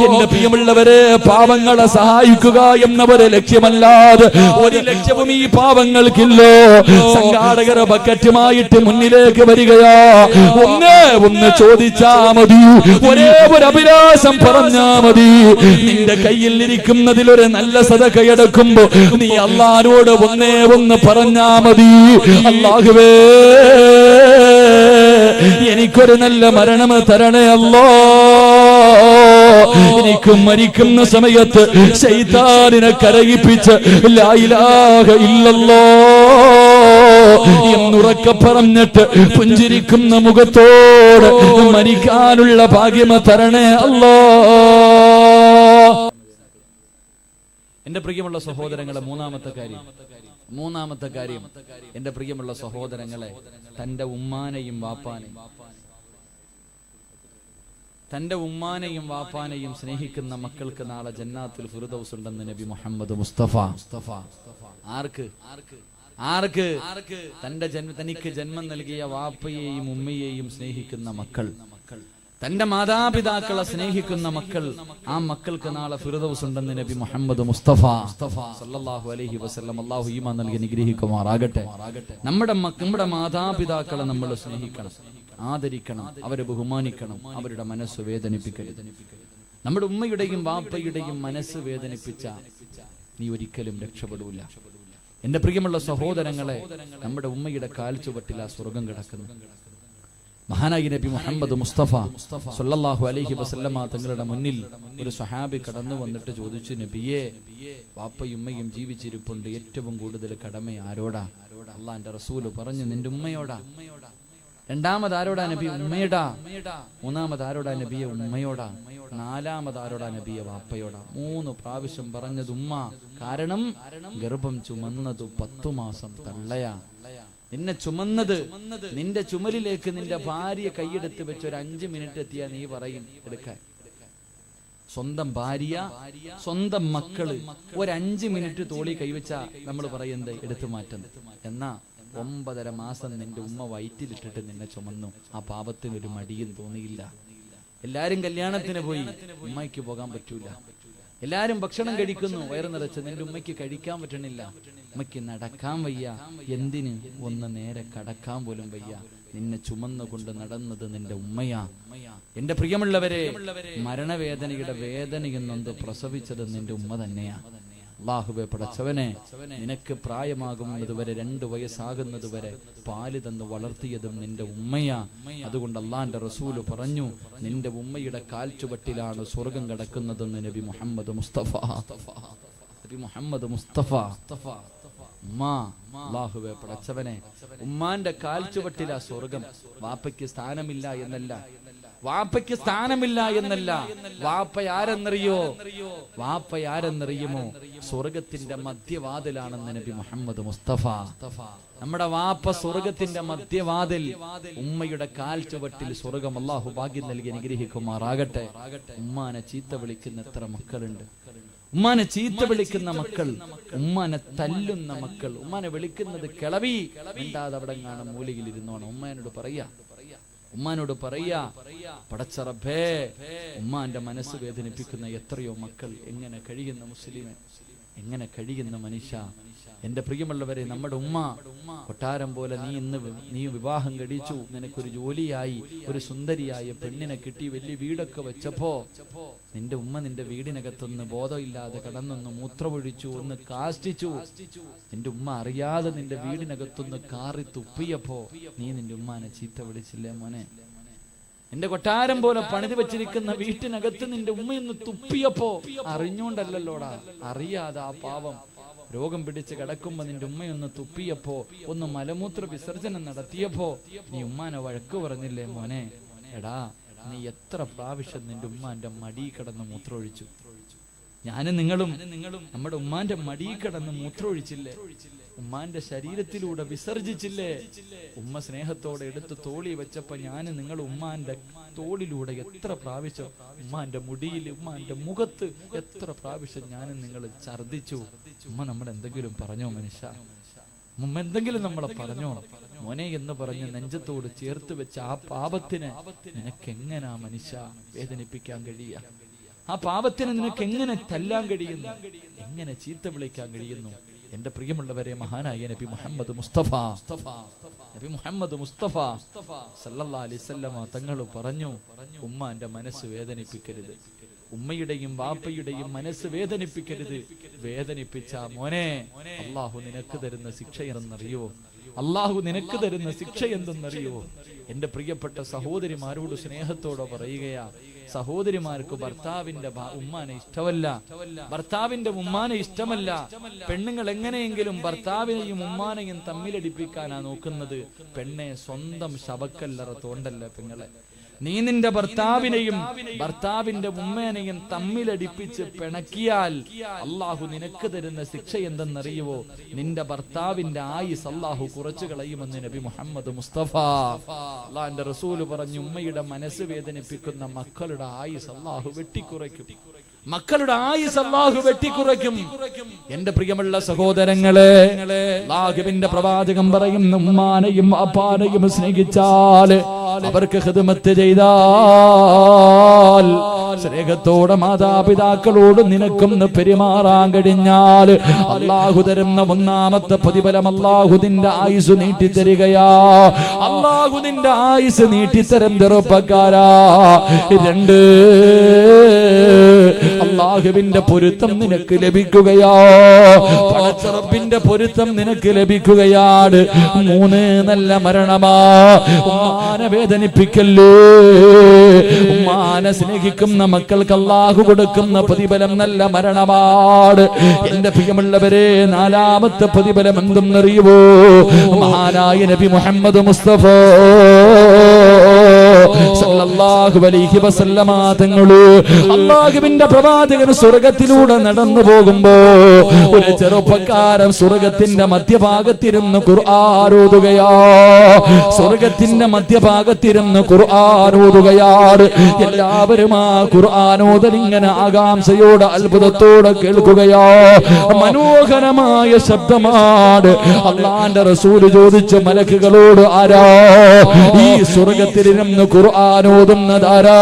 എന്റെ പ്രിയമുള്ളവരെ, പാവങ്ങളെ സഹായിക്കുക എന്നവരെ ലക്ഷ്യമല്ലാതെ ഒരു ലക്ഷ്യവും ഈ പാവങ്ങൾക്കില്ലോ. സംഘാടകർ ബക്കറ്റുമായിട്ട് മുന്നിലേക്ക് വരികയാ. ഒന്ന് ചോദിച്ചാ മതി, ഒരേ ഒരു അഭിലാഷം പറഞ്ഞാ മതി. നിന്റെ കയ്യിൽ ഇരിക്കുന്നതിൽ ഒരു നല്ല സദഖ എടുക്കുമ്പോ നീ അല്ലാഹുവോട് ഒന്ന് പറഞ്ഞാ മതി. അല്ലാഹുവേ എനിക്കൊരു നല്ല മരണം തരണേ അല്ലാഹ്. എനിക്ക് മരിക്കുന്ന സമയത്ത് ശൈത്താനിനെ കരയിപ്പിച്ച് ലാ ഇലാഹ ഇല്ലല്ലാഹ് എന്നുറക്കെ പറഞ്ഞിട്ട് പുഞ്ചിരിക്കുന്ന മുഖത്തോട് മരിക്കാനുള്ള ഭാഗ്യം തരണേ അല്ലാഹ്. എന്റെ പ്രിയമുള്ള സഹോദരങ്ങളെ, മൂന്നാമത്തെ കാര്യം എന്റെ പ്രിയമുള്ള സഹോദരങ്ങളെ, തന്റെ ഉമ്മാനെയും വാപ്പാനെയും സ്നേഹിക്കുന്ന മക്കൾക്ക് നാളെ ജന്നാത്തുൽ ഫിർദൗസ് ഉണ്ടെന്ന് നബി മുഹമ്മദ് മുസ്തഫ. ആർക്ക്? തനിക്ക് ജന്മം നൽകിയ വാപ്പയെയും ഉമ്മയെയും സ്നേഹിക്കുന്ന മക്കൾ, തന്റെ മാതാപിതാക്കളെ സ്നേഹിക്കുന്ന മക്കൾ, ആ മക്കൾക്ക് നാളെ ഫിർദൗസ് ഉണ്ടെന്ന് നബി മുഹമ്മദ് മുസ്തഫ സല്ലല്ലാഹു അലൈഹി വസല്ലം. അല്ലാഹു ഈമാൻ നൽകി അനുഗ്രഹിക്കുമാറാകട്ടെ. നമ്മുടെ മാതാപിതാക്കളെ നമ്മൾ സ്നേഹിക്കണം, ആദരിക്കണം, അവരെ ബഹുമാനിക്കണം, അവരുടെ മനസ്സ് വേദനിപ്പിക്കരുത്. നമ്മുടെ ഉമ്മയുടെയും വാപ്പയുടെയും മനസ്സ് വേദനിപ്പിച്ച നീ ഒരിക്കലും രക്ഷപ്പെടൂല. എന്റെ പ്രിയമുള്ള സഹോദരങ്ങളെ, നമ്മുടെ ഉമ്മയുടെ കാൽ ചുവട്ടിൽ ആ സ്വർഗം കിടക്കുന്നു. മഹാനായി നബി മുഹമ്മദ് മുസ്തഫ സല്ലല്ലാഹു അലൈഹി വസല്ലമ തങ്ങളുടെ മുന്നിൽ ഒരു സ്വഹാബി കടന്നു വന്നിട്ട് ചോദിച്ചു, നബിയേ, വാപ്പയും ഉമ്മയും ജീവിച്ചിരിപ്പുണ്ട്, ഏറ്റവും കൂടുതൽ കടമ ആരോടാ? അള്ളാന്റെ റസൂല് പറഞ്ഞു, നിന്റെ ഉമ്മയോടാ. രണ്ടാമത് ആരോടാ നബി? ഉമ്മയോടാ. മൂന്നാമത് ആരോടാ നബിയെ? ഉമ്മയോടാ. നാലാമത് ആരോടാ നബിയെ? വാപ്പയോടാ. 3 പ്രാവശ്യം പറഞ്ഞത് ഉമ്മ. കാരണം ഗർഭം ചുമന്നത് 10 മാസം തള്ളയാ. നിന്നെ ചുമന്നത്, നിന്റെ ചുമലിലേക്ക് നിന്റെ ഭാര്യ കൈയെടുത്ത് വെച്ച് ഒരു 5 മിനിറ്റ് എത്തിയാ നീ പറയും എടുക്കാൻ. സ്വന്തം ഭാര്യ, സ്വന്തം മക്കള് ഒരു 5 മിനിറ്റ് തോളി കൈവച്ചാ നമ്മൾ പറയുന്നത് എടുത്തു മാറ്റുന്നത്. എന്നാ 9.5 മാസം നിന്റെ ഉമ്മ വയറ്റിലിട്ടിട്ട് നിന്നെ ചുമന്നു. ആ പാപത്തിനൊരു മടിയും തോന്നിയില്ല. എല്ലാരും കല്യാണത്തിന് പോയി, ഉമ്മയ്ക്ക് പോകാൻ പറ്റൂല. എല്ലാരും ഭക്ഷണം കഴിക്കുന്നു, വയറ് നിറച്ച്. നിന്റെ ഉമ്മയ്ക്ക് കഴിക്കാൻ പറ്റണില്ല, ഉമ്മയ്ക്ക് നടക്കാൻ വയ്യ. എന്തിന്? ഒന്ന് നേരെ കടക്കാൻ പോലും വയ്യ. നിന്നെ ചുമന്നുകൊണ്ട് നടന്നത് നിന്റെ ഉമ്മയാ. എന്റെ പ്രിയമുള്ളവരെ, മരണവേദനയുടെ വേദനയെന്നൊന്ന് പ്രസവിച്ചത് നിന്റെ ഉമ്മ തന്നെയാ. അല്ലാഹുവേ, പടച്ചവനെ, നിനക്ക് പ്രായമാകുന്നത് വരെ 2 വയസ്സാകുന്നത് വരെ പാല് തന്ന് വളർത്തിയതും നിന്റെ ഉമ്മയാ. അതുകൊണ്ട് അള്ളാന്റെ റസൂല് പറഞ്ഞു, നിന്റെ ഉമ്മയുടെ കാൽച്ചുവട്ടിലാണ് സ്വർഗം കിടക്കുന്നതെന്ന് നബി മുഹമ്മദ് മുസ്തഫ. നബി മുഹമ്മദ് മുസ്തഫ. ഉമ്മ, അല്ലാഹുവേ പടച്ചവനെ, ഉമ്മാന്റെ കാൽച്ചുവട്ടിലാ സ്വർഗം. വാപ്പയ്ക്ക് സ്ഥാനമില്ല എന്നല്ല, വാപ്പയ്ക്ക് സ്ഥാനമില്ല എന്നല്ല. വാപ്പയാരെന്നറിയോ? വാപ്പയാരെന്നറിയുമോ? സ്വർഗത്തിന്റെ മധ്യവാതിലാണെന്ന് നബി മുഹമ്മദ് മുസ്തഫ. നമ്മുടെ വാപ്പ സ്വർഗത്തിന്റെ മധ്യവാതിൽ, ഉമ്മയുടെ കാൽച്ചുവട്ടിൽ സ്വർഗം. അല്ലാഹു ഭാഗ്യം നൽകി അനുഗ്രഹിക്കുമാറാകട്ടെ. ഉമ്മാനെ ചീത്ത വിളിക്കുന്ന എത്ര മക്കളുണ്ട്! ഉമ്മാനെ ചീത്ത വിളിക്കുന്ന മക്കൾ, ഉമ്മാനെ തല്ലുന്ന മക്കൾ, ഉമ്മാനെ വിളിക്കുന്നത് കിളവി. മിണ്ടാതെ അവിടെ കാണാൻ മൂലയിൽ ഇരുന്നോണം. ഉമ്മാനോട് പറയാ, പടച്ച റബ്ബേ, ഉമ്മാന്റെ മനസ്സ് വേദനിപ്പിക്കുന്ന എത്രയോ മക്കൾ. എങ്ങനെ കഴിയുന്ന മുസ്ലിമേ, എങ്ങനെ കഴിയുന്ന മനുഷ്യ! എന്റെ പ്രിയമുള്ളവരെ, നമ്മുടെ ഉമ്മ കൊട്ടാരം പോലെ നീ വിവാഹം കഴിച്ചു, നിനക്കൊരു ജോലിയായി, ഒരു സുന്ദരിയായ പെണ്ണിനെ കിട്ടി, വലിയ വീടൊക്കെ വെച്ചപ്പോ നിന്റെ ഉമ്മ നിന്റെ വീടിനകത്തൊന്ന് ബോധമില്ലാതെ കടന്നൊന്ന് മൂത്രമൊഴിച്ചു, ഒന്ന് കാഷ്ടിച്ചു. നിന്റെ ഉമ്മ അറിയാതെ നിന്റെ വീടിനകത്തൊന്ന് കാറി തുപ്പിയപ്പോ നീ നിന്റെ ഉമ്മാനെ ചീത്ത വിളിച്ചില്ലേ മോനെ? എന്റെ കൊട്ടാരം പോലെ പണിത് വെച്ചിരിക്കുന്ന വീട്ടിനകത്ത് നിന്റെ ഉമ്മയൊന്ന് തുപ്പിയപ്പോ അറിഞ്ഞോണ്ടല്ലോടാ, അറിയാതെ ആ പാവം രോഗം പിടിച്ച് കിടക്കുമ്പോ നിന്റെ ഉമ്മയൊന്ന് തുപ്പിയപ്പോ, ഒന്ന് മലമൂത്ര വിസർജനം നടത്തിയപ്പോ നീ ഉമ്മാനെ വഴക്ക് പറഞ്ഞില്ലേ മോനെ? എടാ, നീ എത്ര പ്രാവശ്യം നിന്റെ ഉമ്മാന്റെ മടി കിടന്ന് മൂത്രമൊഴിച്ചു? ഞാനും നിങ്ങളും നമ്മുടെ ഉമ്മാന്റെ മടി കിടന്ന് മൂത്രമൊഴിച്ചില്ലേ? ഉമ്മാന്റെ ശരീരത്തിലൂടെ വിസർജിച്ചില്ലേ? ഉമ്മ സ്നേഹത്തോടെ എടുത്ത് തോളി വെച്ചപ്പോ ഞാനും നിങ്ങൾ ഉമ്മാന്റെ തോളിലൂടെ എത്ര പ്രാവശ്യം, ഉമ്മാന്റെ മുടിയിൽ, ഉമ്മാന്റെ മുഖത്ത് എത്ര പ്രാവശ്യം ഞാനും നിങ്ങൾ ഛർദിച്ചു. ഉമ്മ നമ്മളെന്തെങ്കിലും പറഞ്ഞോ മനുഷ്യ? ഉമ്മ എന്തെങ്കിലും നമ്മളെ പറഞ്ഞോ? മോനെ എന്ന് പറഞ്ഞ് നെഞ്ചത്തോട് ചേർത്ത് വെച്ച ആ പാപത്തിന് നിനക്കെങ്ങനാ മനുഷ്യ വേദനിപ്പിക്കാൻ കഴിയുക? ആ പാപത്തിന് നിനക്ക് എങ്ങനെ തല്ലാൻ കഴിയുന്നു? എങ്ങനെ ചീത്ത വിളിക്കാൻ കഴിയുന്നു? എന്റെ പ്രിയമുള്ളവരെ, മഹാനായ നബി മുഹമ്മദ് മുസ്തഫ സല്ലല്ലാഹു അലൈഹി വസല്ലമ തങ്ങൾ പറഞ്ഞു, ഉമ്മാന്റെ മനസ്സ് വേദനിപ്പിക്കരുത്, ഉമ്മയുടെയും വാപ്പയുടെയും മനസ്സ് വേദനിപ്പിക്കരുത്. വേദനിപ്പിച്ച മോനെ, അള്ളാഹു നിനക്ക് തരുന്ന ശിക്ഷ എന്തെന്നറിയോ? അള്ളാഹു നിനക്ക് തരുന്ന ശിക്ഷ എന്തെന്നറിയോ? എന്റെ പ്രിയപ്പെട്ട സഹോദരിമാരോട് സ്നേഹത്തോടെ പറയുകയാ, സഹോദരിമാർക്ക് ഭർത്താവിന്റെ ഉമ്മാനെ ഇഷ്ടമല്ല, ഭർത്താവിന്റെ ഉമ്മാനെ ഇഷ്ടമല്ല. പെണ്ണുങ്ങൾ എങ്ങനെയെങ്കിലും ഭർത്താവിനെയും ഉമ്മാനെയും തമ്മിലടിപ്പിക്കാനാ നോക്കുന്നത്. പെണ്ണെ, സ്വന്തം ശവക്കല്ലറ തോണ്ടല്ല പെങ്ങളെ. നീ നിന്റെ ഭർത്താവിനെയും ഭർത്താവിന്റെ ഉമ്മേനെയും തമ്മിലടിപ്പിച്ച് പിണക്കിയാൽ അള്ളാഹു നിനക്ക് തരുന്ന ശിക്ഷ എന്തെന്നറിയുവോ? നിന്റെ ഭർത്താവിന്റെ ആയുസ് അള്ളാഹു കുറച്ചു കളയുമെന്ന് നബി മുഹമ്മദ് മുസ്തഫ. അള്ളാന്റെ റസൂല് പറഞ്ഞു, ഉമ്മയുടെ മനസ്സ് വേദനിപ്പിക്കുന്ന മക്കളുടെ ആയുസ് അള്ളാഹു വെട്ടിക്കുറയ്ക്കും. മക്കളുടെ ആയുസ് അല്ലാഹു വെട്ടിക്കുറയ്ക്കും. എന്റെ പ്രിയമുള്ള സഹോദരങ്ങളെ, അല്ലാഹുവിന്റെ പ്രവാചകൻ പറയുന്നു, ഉമ്മാനെയും അപ്പാനെയും സ്നേഹിച്ചാൽ, അവർക്ക് ഖിദ്മത്ത് ചെയ്താൽ, സ്നേഹത്തോടെ മാതാപിതാക്കളോട് നിനക്കൊന്ന് പെരുമാറാൻ കഴിഞ്ഞാൽ അല്ലാഹു തരുന്ന ഒന്നാമത്തെ പ്രതിഫലം അല്ലാഹു നിന്റെ ആയുസ് നീട്ടിത്തരികയാ. അല്ലാഹു നിന്റെ ആയുസ് നീട്ടിത്തരം ചെറുപ്പക്കാരാ. 2, അല്ലാഹുവിന്റെ പൊരുത്തം നിനക്ക് ലഭിക്കുകയോ? പടച്ച റബ്ബിന്റെ പൊരുത്തം നിനക്ക് ലഭിക്കുകയാണ്. 3, നല്ല മരണമാ. ഉമ്മാനെ വേദനിപ്പിക്കല്ലേ. ഉമ്മാനെ സ്നേഹിക്കുന്ന മക്കൾക്ക് അല്ലാഹു കൊടുക്കുന്ന പ്രതിഫലം നല്ല മരണമാണ്. എന്റെ പ്രിയമുള്ളവരെ, നാലാമത്തെ പ്രതിഫലം എന്തെന്നറിയുവോ? മഹാനായ നബി മുഹമ്മദ് മുസ്തഫ സല്ലല്ലാഹു അലൈഹി വസല്ലമ തങ്ങള് അല്ലാഹുവിന്റെ പ്രവാചകൻ സ്വർഗ്ഗത്തിലൂടെ നടന്നു പോകുമ്പോ ഒരു ചെറുപ്പക്കാരൻ സ്വർഗ്ഗത്തിന്റെ മധ്യഭാഗത്തിരുന്ന് ഖുർആൻ ഓതുകയാ. സ്വർഗ്ഗത്തിന്റെ മധ്യഭാഗത്തിരുന്ന് ഖുർആൻ ഓതുകയാണ്. എല്ലാവരും ആ ഖുർആൻ ഓതൽ ഇങ്ങനെ ആകാംക്ഷയോടെ അത്ഭുതത്തോടെ കേൾക്കുകയാ. മനോഹരമായ ശബ്ദമാണ്. അല്ലാഹുവിന്റെ റസൂൽ ചോദിച്ചു മലക്കുകളോട്, ആരാ ഈ സ്വർഗ്ഗത്തിലിരുന്ന് ഖുർആൻ ഓതുന്നതാരാ?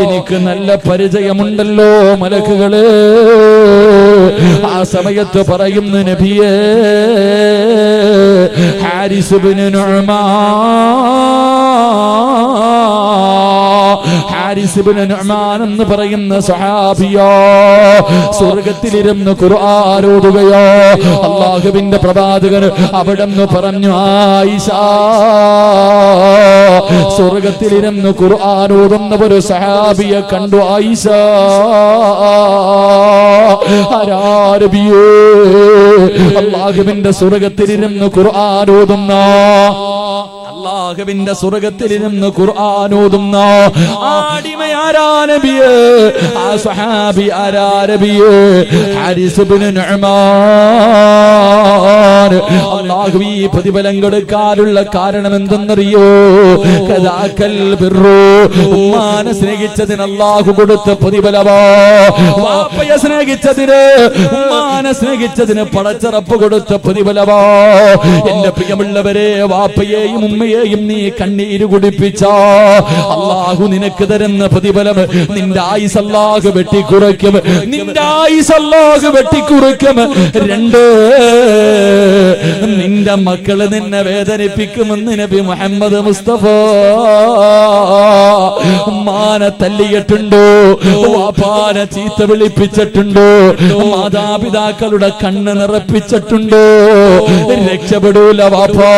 എനിക്ക് നല്ല പരിചയമുണ്ടല്ലോ മലക്കുകളെ. ആ സമയത്ത് പറയുന്നു, നബിയേ, ഹാരിസ് ഇബ്നു ഹാരിസ് ഇബ്നു നുഅ്മാൻ എന്ന് പറയുന്ന സഹാബിയോ സ്വർഗ്ഗത്തിലിരുന്ന് ഖുർആൻ ഓതുകയോ. അല്ലാഹുവിന്റെ പ്രവാചകൻ അവിടെന്ന് പറഞ്ഞു, ആയിഷ, സ്വർഗ്ഗത്തിലിരുന്ന് ഖുർആൻ ഓതുന്ന ഒരു സഹാബിയെ കണ്ടു. ആയിഷ, ആരാരബിയേ? അല്ലാഹുവിന്റെ സ്വർഗ്ഗത്തിലിരുന്ന് ഖുർആൻ ഓതുന്ന, അല്ലാഹുവിന്റെ സ്വർഗ്ഗത്തിലിരുന്ന് ഖുർആൻ ഓതുന്ന ആടിമയാരാ നബിയേ? ആ സ്വഹാബി ആരാ നബിയേ? ഹാരിസ് ഇബ്നു നുഅ്മാൻ. അല്ലാഹു ഈ പ്രതിഫലം കൊടുക്കാനുള്ള കാരണം എന്തെന്നറിയോ? കദാകൽ ബിർറു. ഉമ്മാനെ സ്നേഹിച്ചതിന് അല്ലാഹു കൊടുത്ത പ്രതിഫലമാ. വാപ്പയെ സ്നേഹിച്ചതിന്, ഉമ്മാനെ സ്നേഹിച്ചതിന് പടച്ചറപ്പ് കൊടുത്ത പ്രതിഫലമാ. എന്റെ പ്രിയമുള്ളവരെ, വാപ്പയെയും ഉമ്മയെയും നീ കണ്ണീര് കുടിപ്പിച്ച അല്ലാഹു നിനക്ക് തരുന്ന പ്രതിഫലം നിന്റെ ആയുസ് അല്ലാഹു വെട്ടിക്കുറയ്ക്കും. നിന്റെ ആയുസ് അല്ലാഹു വെട്ടിക്കുറയ്ക്കും. രണ്ട്, നിന്റെ മക്കള് നിന്നെ വേദനിപ്പിക്കുമെന്ന് നബി മുഹമ്മദ് മുസ്തഫ. ഉമ്മാനെ തല്ലിയിട്ടുണ്ടോ? വാപ്പാനെ ചീത്ത വിളിപ്പിച്ചിട്ടുണ്ടോ? മാതാപിതാക്കളുടെ കണ്ണ് നിറപ്പിച്ചിട്ടുണ്ടോ? രക്ഷപ്പെടൂല വാപ്പാ.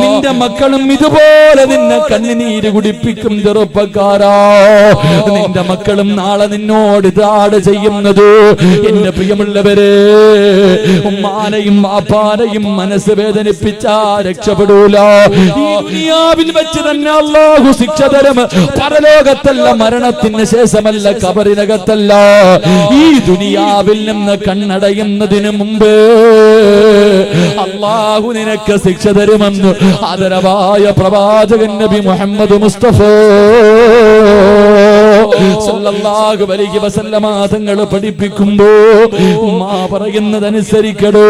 നിന്റെ മക്കളും ഇതുപോലെ നിന്നെ കണ്ണുനീര് കുടിപ്പിക്കും. ചെറുപ്പക്കാരാ, നിന്റെ മക്കളും നാളെ നിന്നോട് ഇതാട് ചെയ്യുന്നത്. എന്റെ പ്രിയമുള്ളവരെ, ഉമ്മാനെയും വാപ്പാനെയും മനസ്സ് വേദനിപ്പിച്ചാ രക്ഷപ്പെടൂല. ഈ ദുനിയാവിൽ വെച്ച് തന്നെ അല്ലാഹു ശിക്ഷ തരും. പരലോകത്തല്ല, മരണത്തിന് ശേഷമല്ല, ഖബറിനകത്തല്ല. ഈ ദുനിയാവിൽ നിന്ന് കണ്ണടയുന്നതിന് മുമ്പ് അല്ലാഹു നിനക്ക് ശിക്ഷ തരുമെന്ന് ആദരവായ പ്രവാചകൻ നബി മുഹമ്മദ് മുസ്തഫ സല്ലല്ലാഹു അലൈഹി വസല്ലമ തങ്ങൾ പഠിപ്പിക്കുമ്പോ ഉമ്മ പറയുന്നതനുസരിക്കടോ.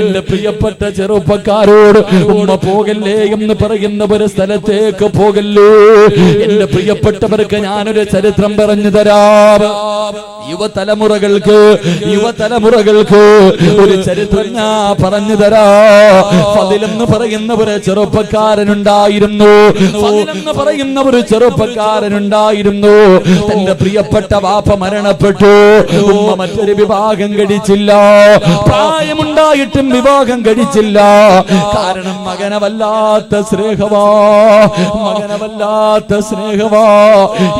എന്റെ പ്രിയപ്പെട്ട ചെറുപ്പക്കാരോട്, ഉമ്മ പോകല്ലേ എന്ന് പറയുന്ന ഒരു സ്ഥലത്തേക്ക് പോകല്ലേ. എന്റെ പ്രിയപ്പെട്ടവർക്ക് ഞാനൊരു ചരിത്രം പറഞ്ഞു തരാം. യുവതലമുറകൾക്ക് ഒരു ചരിത്രം ഞാൻ പറഞ്ഞു തരാ. ഫദിൽ എന്ന് പറയുന്ന ഒരു ചെറുപ്പക്കാരനുണ്ടായിരുന്നു. തന്റെ പ്രിയപ്പെട്ട വാപ്പ മരണപ്പെട്ടു. ഉമ്മ മറ്റൊരു വിവാഹം കഴിച്ചില്ല. പ്രായമുണ്ടായിട്ടും വിവാഹം കഴിച്ചില്ല. കാരണം മകനവല്ലാത്ത സ്നേഹവാ.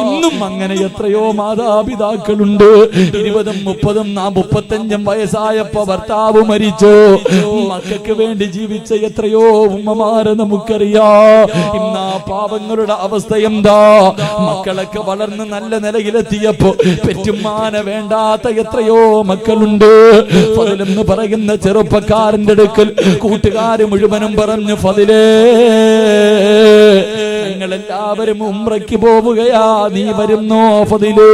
ഇന്നും അങ്ങനെ എത്രയോ മാതാപിതാക്കളുണ്ട്. 20, 30, 35 വയസ്സായപ്പോ ഭർത്താവ് മരിച്ചു. മക്കൾക്ക് വേണ്ടി ജീവിച്ച എത്രയോ ഉമ്മമാരെ നമുക്കറിയാം. ഇന്ന് ആ പാവങ്ങളുടെ അവസ്ഥ എന്താ? മക്കളൊക്കെ വളർന്ന് നല്ല നിലയിലെത്തിയപ്പോ പെറ്റുമ്മാനെ വേണ്ടാത്ത എത്രയോ മക്കളുണ്ട്. ഫദിൽ എന്ന് പറയുന്ന ചെറുപ്പക്കാരന്റെ അടുക്കൽ കൂട്ടുകാര് മുഴുവനും പറഞ്ഞു, ഫദിലേ, ഞങ്ങളെല്ലാവരും ഉംറയ്ക്ക് പോവുകയാ, നീ വരുന്നോ ഫദിലേ?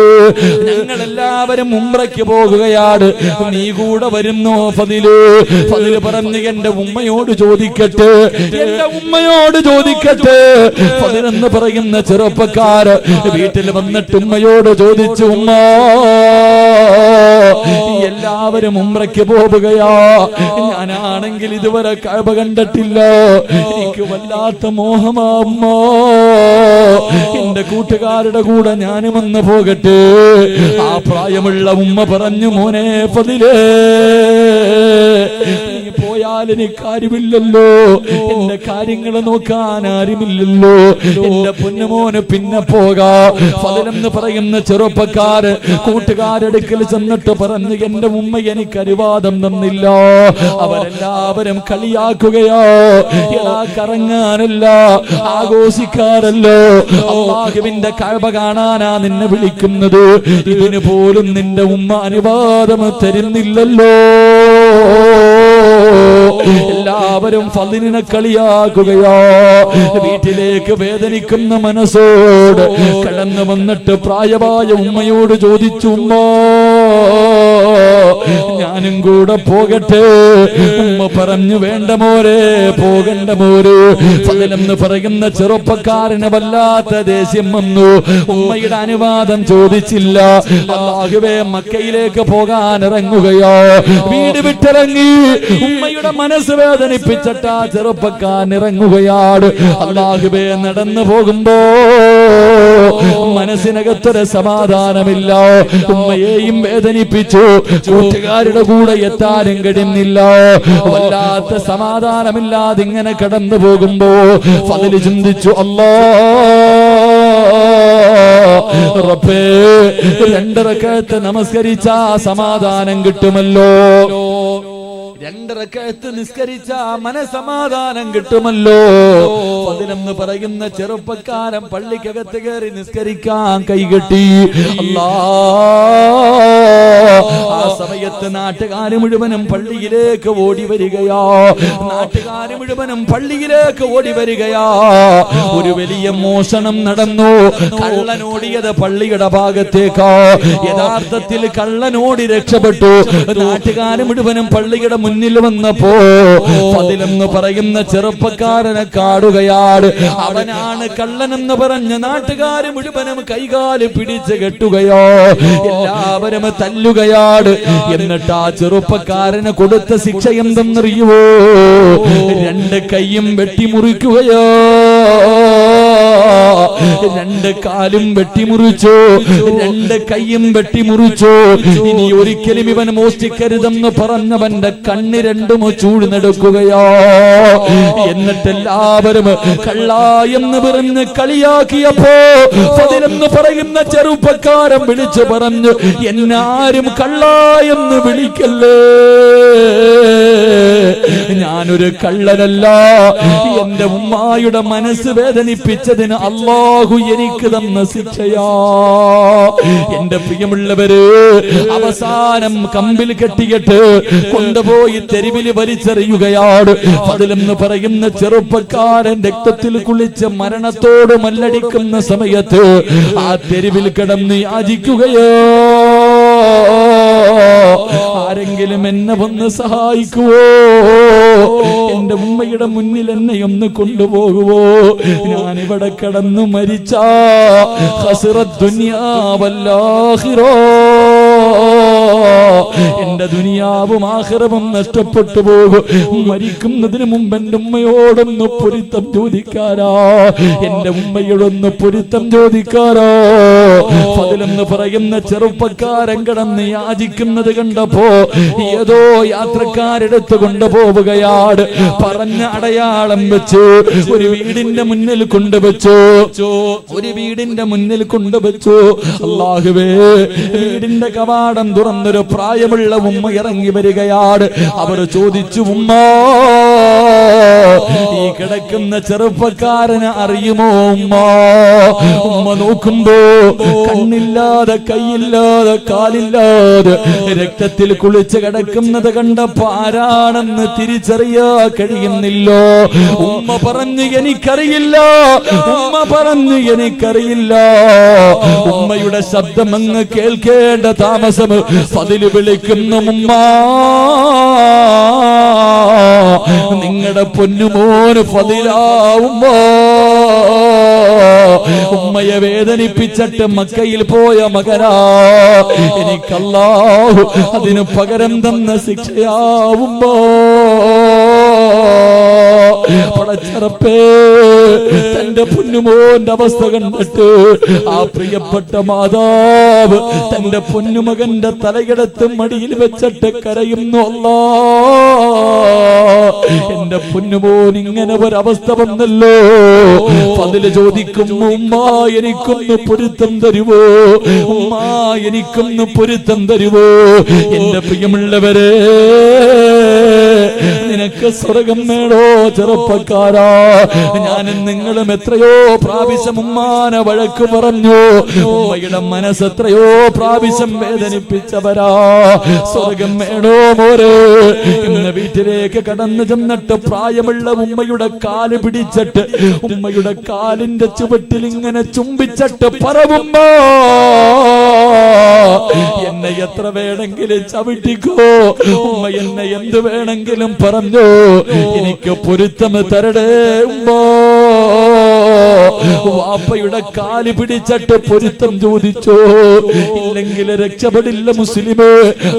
ഞങ്ങളെല്ലാവരും ഉംറയ്ക്ക് പോകുകയാണ്, നീ കൂടെ വരുന്നോ ഫദിലേ? ഫദിൽ പറഞ്ഞു, എന്റെ ഉമ്മയോട് ചോദിക്കട്ടെ. ഫദിൽ എന്ന് പറയുന്ന ചെറുപ്പക്കാര് വീട്ടിൽ വന്നിട്ട് ഉമ്മയോട് ചോദിച്ചു, ഉമ്മ, എല്ലാവരും ഉംറയ്ക്ക് പോവുകയാ, ഞാനാണെങ്കിൽ ഇതുവരെ കഅബ കണ്ടിട്ടില്ല, എനിക്ക് വല്ലാത്ത മോഹമാ ഉമ്മ, എന്റെ കൂട്ടുകാരുടെ കൂടെ ഞാനും വന്ന് പോകട്ടെ. ആ പ്രായമുള്ള ഉമ്മ പറഞ്ഞു, മോനെ ഫദിലേ, നീ പോയാ പോയാൽ എനിക്ക് ആരുമില്ലല്ലോ, എന്റെ കാര്യങ്ങൾ നോക്കാൻ ആരുമില്ലല്ലോ, എന്റെ പൊന്നുമോന് പിന്നെ പോകാം. ഫളിലെന്ന് പറയുന്ന ചെറുപ്പക്കാര് കൂട്ടുകാരെടുക്കൽ ചെന്നിട്ട് പറഞ്ഞു, എന്റെ ഉമ്മ എനിക്ക് അനുവാദം തന്നില്ല, അവരെല്ലാവരും കളിയാക്കുകയോ, എടാ കറങ്ങാനല്ല ആഘോഷിക്കാറല്ലോ, അല്ലാഹുവിന്റെ കഅബ കാണാനാ നിന്നെ വിളിക്കുന്നത്, ഇതിന് പോലും നിന്റെ ഉമ്മ അനുവാദം തരുന്നില്ലല്ലോ. എല്ലാവരും ഫളിലിനെ കളിയാക്കുകയോ. വീട്ടിലേക്ക് വേദനിക്കുന്ന മനസ്സോട് കടന്നു വന്നിട്ട് പ്രായമായ ഉമ്മയോട് ചോദിച്ചു, ഉമ്മ ഞാനും കൂടെ പോകട്ടെ? ഉമ്മ പറഞ്ഞു, വേണ്ട മോരെ, പോകണ്ട മോര്. ഫളിലെന്ന് പറയുന്ന ചെറുപ്പക്കാരന് വല്ലാത്ത ദേഷ്യം വന്നു. ഉമ്മയുടെ അനുവാദം ചോദിച്ചില്ല. അല്ലാഹുവേ, മക്കയിലേക്ക് പോകാൻ ഇറങ്ങുകയോ. വീട് വിട്ടിറങ്ങി ഉമ്മയുടെ മനസ്സ് വേദനിപ്പിച്ചിട്ട് ആ ചെറുപ്പക്കാരൻ ഇറങ്ങുകയാണ്. അല്ലാഹുവേ, നടന്നു പോകുമ്പോ മനസ്സിനകത്തൊരു സമാധാനമില്ല. ഉമ്മയെയും വേദനിപ്പിച്ചു, കൂട്ടുകാരുടെ കൂടെ എത്താനും കഴിയുന്നില്ല. വല്ലാത്ത സമാധാനമില്ലാതെ ഇങ്ങനെ കടന്നു പോകുമ്പോ ഫളിൽ ചിന്തിച്ചു, റബ്ബേ, 2 റക്അത്ത് നമസ്കരിച്ചാ സമാധാനം കിട്ടുമല്ലോ, 2 റക്അത്ത് നിസ്കരിച്ച മനസമാധാനം കിട്ടുമല്ലോ. ഫളിലെന്ന് പറയുന്ന ചെറുപ്പക്കാരൻ പള്ളിക്കകത്ത് കയറി നിസ്കരിക്കാൻ കൈകെട്ടി. ആ സമയത്ത് നാട്ടുകാര് മുഴുവനും പള്ളിയിലേക്ക് ഓടി വരികയാ, നാട്ടുകാര് മുഴുവനും പള്ളിയിലേക്ക് ഓടി വരികയാ. ഒരു വലിയ മോഷണം നടന്നു. കള്ളനോടിയത് പള്ളിയുടെ ഭാഗത്തേക്കാ. യഥാർത്ഥത്തിൽ കള്ളനോടി രക്ഷപ്പെട്ടു. നാട്ടുകാര് മുഴുവനും പള്ളിയുടെ മുന്നിൽ വന്നപ്പോ ഫളിലെന്ന് പറയുന്ന ചെറുപ്പക്കാരനെ കാണുകയാണ്. അവനാണ് കള്ളനെന്ന് പറഞ്ഞ് നാട്ടുകാര് മുഴുവനും കൈകാല് പിടിച്ച് കെട്ടുകയോ, എല്ലാവരും തല്ലുകയാണ്. എന്നിട്ട് ആ ചെറുപ്പക്കാരന് കൊടുത്ത ശിക്ഷ എന്തെന്നറിയുവോ? 2 കൈയും വെട്ടിമുറിക്കുകയോ, 2 കാലും വെട്ടിമുറിച്ചു, 2 കൈയും വെട്ടിമുറിച്ചു. ഇനി ഒരിക്കലും ഇവൻ മോഷ്ടിക്കരുതെന്ന് പറഞ്ഞവന്റെ കണ്ണ് 2ഉം ചൂഴ്ന്നെടുക്കുകയോ. എന്നിട്ട് എല്ലാവരും കള്ള എന്ന് പറഞ്ഞ് കളിയാക്കിയപ്പോ ഫളിലെന്ന് പറയുന്ന ചെറുപ്പക്കാരൻ വിളിച്ചു പറഞ്ഞു, എന്നാരും കള്ള എന്ന് വിളിക്കല്ലേ, ഞാനൊരു കള്ളനല്ല. എന്റെ ഉമ്മായുടെ മനസ്സ് വേദനിപ്പിച്ചതിന് അല്ലാഹു എനിക്ക് തന്ന ശിക്ഷയാ. എന്റെ പ്രിയമുള്ളവര്, അവസാനം കമ്പിൽ കെട്ടിയിട്ട് കൊണ്ടുപോയി തെരുവിൽ വലിച്ചെറിയുകയാണ്. ഫളിലെന്ന് പറയുന്ന ചെറുപ്പക്കാരൻ രക്തത്തിൽ കുളിച്ച് മരണത്തോട് മല്ലടിക്കുന്ന സമയത്ത് ആ തെരുവിൽ കിടന്ന് യാചിക്കുകയോ, ആരെങ്കിലും എന്നെ വന്ന് സഹായിക്കുവോ, എന്റെ ഉമ്മയുടെ മുന്നിൽ എന്നെ ഒന്ന് കൊണ്ടുപോകുവോ, ഞാൻ ഇവിടെ കിടന്നു മരിച്ചാ ഖസ്റത്ത് ദുനിയാ വൽ ആഖിറ, എന്റെ ദുനിയാവും ആഖിറവും നഷ്ടപ്പെട്ടു പോകും. മരിക്കുന്നതിന് മുമ്പ് എന്റെ ഉമ്മയോടൊന്ന് പൊരുത്തം ചോദിക്കാരോ, എന്റെ ഉമ്മയോടൊന്ന് പൊരുത്തം ചോദിക്കാരോ. ഫളിലെന്ന് പറയുന്ന ചെറുപ്പക്കാരൻ കിടന്ന് യാചിക്കുന്നത് കണ്ടപ്പോ ഏതോ യാത്രക്കാരെടുത്ത് കൊണ്ടുപോവുകയാണ്. പറഞ്ഞ അടയാളം വെച്ച് ഒരു വീടിന്റെ മുന്നിൽ കൊണ്ടുവച്ചു, ഒരു വീടിന്റെ മുന്നിൽ കൊണ്ടുവച്ചു. അല്ലാഹുവേ, വീടിന്റെ കവാടം തുറന്നൊരു പ്രായമുള്ള ഉമ്മ ഇറങ്ങി വരികയാണ്. അവർ ചോദിച്ചു, ഉമ്മ, ഈ കിടക്കുന്ന ചെറുപ്പക്കാരനെ അറിയുമോ ഉമ്മ? ഉമ്മ നോക്കുമ്പോ കണ്ണില്ലാതെ, കൈയില്ലാതെ, കാലില്ലാതെ രക്തത്തിൽ കുളിച്ച് കിടക്കുന്നത് കണ്ടപ്പോ ആരാണെന്ന് തിരിച്ചറിയാ കഴിയുന്നില്ലോ. ഉമ്മ പറഞ്ഞു, എനിക്കറിയില്ല. ഉമ്മ പറഞ്ഞു, എനിക്കറിയില്ല. ഉമ്മയുടെ ശബ്ദം അങ്ങ് കേൾക്കേണ്ട താമസം ഫളിൽ വിളിക്കുന്നു, ഉമ്മ, നിങ്ങളുടെ പൊന്നുമോന് ഫളിലാവുമ്പോ ഉമ്മയെ വേദനിപ്പിച്ചിട്ട് മക്കയിൽ പോയ മകനാ, എനിക്കല്ലാഹു അതിന് പകരം തന്ന ശിക്ഷയാവുമ്പോ പടച്ചറപ്പേ തന്റെ പൊന്നുമോന്റെ അവസ്ഥ കണ്ടിട്ട് ആ പ്രിയപ്പെട്ട മാതാവ് തന്റെ പൊന്നുമകന്റെ തലകിടത്ത് മടിയിൽ വെച്ചിട്ട് കരയുന്നു. അല്ലാ, എന്റെ പൊന്നുമോൻ ഇങ്ങനെ ഒരവസ്ഥ വന്നല്ലോ. അതില് ചോദിക്കും, ഉമ്മ എനിക്കൊന്ന് പൊരുത്തം തരുവോ, ഉമ്മ എനിക്കൊന്ന് പൊരുത്തം തരുവോ. എന്റെ പ്രിയമുള്ളവരെ, നിനക്ക് സ്വർഗം വേണോ ചെറുപ്പക്കാരാ? ഞാനും നിങ്ങളും എത്രയോ പ്രാവശ്യം ഉമ്മാനെ വഴക്ക് പറഞ്ഞു, ഉമ്മയുടെ മനസ്സ് എത്രയോ പ്രാവശ്യം വേദനിപ്പിച്ചവരാ. സ്വർഗം വേണോ മോരെ? ഇന്ന് വീട്ടിലേക്ക് കടന്നു ചെന്നിട്ട് പ്രായമുള്ള ഉമ്മയുടെ കാല് പിടിച്ചിട്ട് ഉമ്മയുടെ കാലിന്റെ ചുവട്ടിൽ ഇങ്ങനെ ചുംബിച്ചിട്ട് പറവുമ്മ, എന്നെ എത്ര വേണമെങ്കിലും ചവിട്ടിക്കോ, ഉമ്മ എന്നെ എന്ത് വേണമെങ്കിലും പറഞ്ഞോ, എനിക്ക് പൊരുത്തം തരടേ ഉമ്മ. വാപ്പയുടെ കാല് പിടിച്ചിട്ട് പൊരുത്തം ചോദിച്ചോ, ഇല്ലെങ്കിൽ രക്ഷപ്പെടില്ല മുസ്ലിമേ.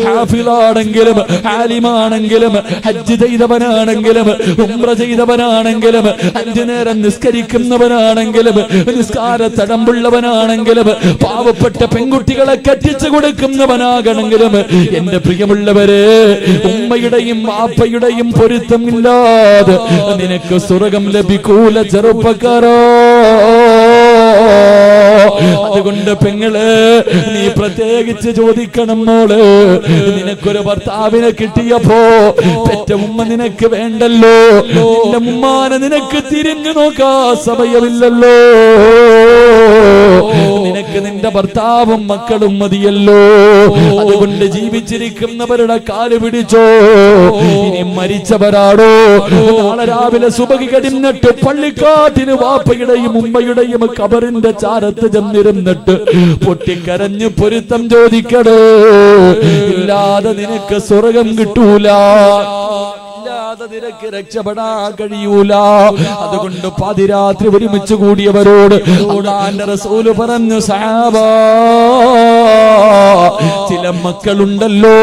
ഹാഫിളാണെങ്കിലും ആലിമാണെങ്കിലും ഹജ്ജ് ചെയ്തവനാണെങ്കിലും ഉംറ ചെയ്തവനാണെങ്കിലും 5 നേരം നിസ്കരിക്കുന്നവനാണെങ്കിലും നിസ്കാര തടമ്പുള്ളവനാണെങ്കിലും പാവപ്പെട്ട പെൺകുട്ടികളെ കെട്ടിച്ചു കൊടുക്കുന്നവനാകണമെങ്കിലും എന്റെ പ്രിയമുള്ളവരെ, ഉമ്മയുടെയും വാപ്പയുടെയും പൊരുത്തമില്ലാതെ നിനക്ക് സ്വർഗം ലഭിക്കൂല ചെറുപ്പക്കാരോ. അതുകൊണ്ട് പെങ്ങള്, നീ പ്രത്യേകിച്ച് ചോദിക്കണം മോള്, നിനക്കൊരു ഭർത്താവിനെ കിട്ടിയപ്പോ പെറ്റ ഉമ്മ നിനക്ക് വേണ്ടല്ലോ, നിന്റെ ഉമ്മാനെ നിനക്ക് തിരിഞ്ഞു നോക്കാ സമയമില്ലല്ലോ. നിനക്ക് നിന്റെ ഭർത്താവും മക്കളും മതിയല്ലോ. അതുകൊണ്ട് ജീവിച്ചിരിക്കുന്നവരുടെ കാല് പിടിച്ചോ. ഇനി മരിച്ചവരാടോ, നാളെ രാവിലെ സുബഹി കഴിഞ്ഞിട്ട് പള്ളിക്കാട്ടിന് വാപ്പയുടെയും ഉമ്മയുടെയും ഖബറിന്റെ ചാരത്ത് ചെന്നിരുന്നിട്ട് പൊട്ടിക്കരഞ്ഞ് പൊരുത്തം ചോദിക്കടോ. ഇല്ലാതെ നിനക്ക് സ്വർഗം കിട്ടൂല, നിനക്ക് രക്ഷപ്പെടാൻ കഴിയൂല. അതുകൊണ്ട് പാതിരാത്രി ഒരുമിച്ച് കൂടിയവരോട് അല്ലാഹുവിന്റെ റസൂൽ പറഞ്ഞു, സഹാബാ, ചില മക്കളുണ്ടല്ലോ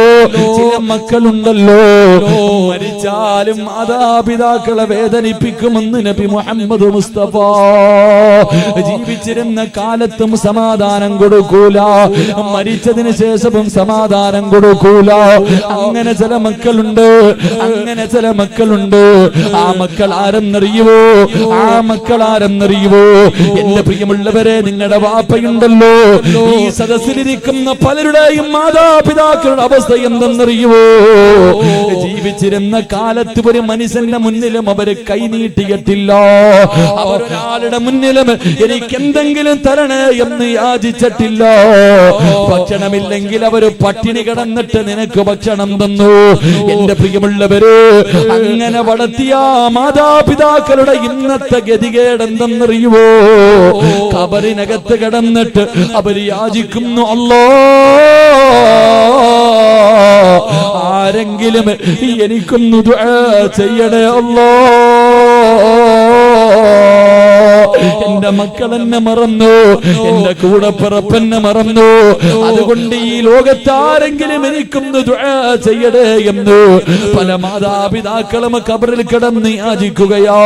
മരിച്ചാലും മാതാപിതാക്കളെ വേദനിപ്പിക്കുമെന്ന് നബി മുഹമ്മദ് മുസ്തഫ. ജീവിച്ചിരുന്ന കാലത്തും സമാധാനം കൊടുക്കൂല, മരിച്ചതിന് ശേഷവും സമാധാനം കൊടുക്കൂല. അങ്ങനെ ചില മക്കളുണ്ട്. ആ മക്കൾ ആരെന്നറിയുവോ? എന്റെ പ്രിയമുള്ളവരെ, നിങ്ങളുടെ വാപ്പയുണ്ടല്ലോ, ഈ സദസ്സിലിരിക്കുന്ന പലരുടെയും മാതാപിതാക്കളുടെ അവസ്ഥ എന്തെന്നറിയുവോ? ജീവിച്ചിരുന്ന കാലത്ത് ഒരു മനുഷ്യന്റെ മുന്നിലും അവര് കൈനീട്ടിയിട്ടില്ല. അവരൊരാളുടെ മുന്നിലും എനിക്ക് എന്തെങ്കിലും തരണേ എന്ന് യാചിച്ചിട്ടില്ല. ഭക്ഷണമില്ലെങ്കിൽ അവര് പട്ടിണി കിടന്നിട്ട് നിനക്ക് ഭക്ഷണം തന്നു. എന്റെ പ്രിയമുള്ളവര്, അങ്ങനെ വളർത്തിയ മാതാപിതാക്കളുടെ ഇന്നത്തെ ഗതികേട് എന്തെന്നറിയുവോ? ഖബറിനകത്ത് കിടന്നിട്ട് അവര് യാചിക്കുന്നു, അല്ലാ, ആരെങ്കിലും എനിക്കൊന്ന് ദുആ ചെയ്യണേ അല്ലാ. എന്റെ മക്കൾ എന്നെ മറന്നു, എന്റെ കൂടപ്പിറപ്പെന്നെ മറന്നു. അതുകൊണ്ട് ഈ ലോകത്ത് ആരെങ്കിലും എനിക്കൊന്ന് ദുആ ചെയ്യണേ എന്ന് പല മാതാപിതാക്കളും ഖബറിൽ കിടന്ന് യാചിക്കുകയാ.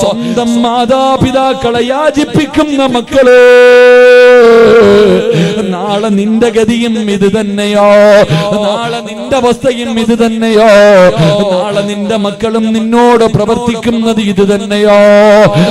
സ്വന്തം മാതാപിതാക്കളെ യാചിപ്പിക്കുന്ന മക്കളെ, നാളെ നിന്റെ ഗതിയും ഇത് തന്നെയോ, നാളെ നിന്റെ അവസ്ഥയും ഇത് തന്നെയോ, നാളെ നിന്റെ മക്കളും നിന്നോട് പ്രവർത്തിക്കുന്നത് ഇത് തന്നെയോ.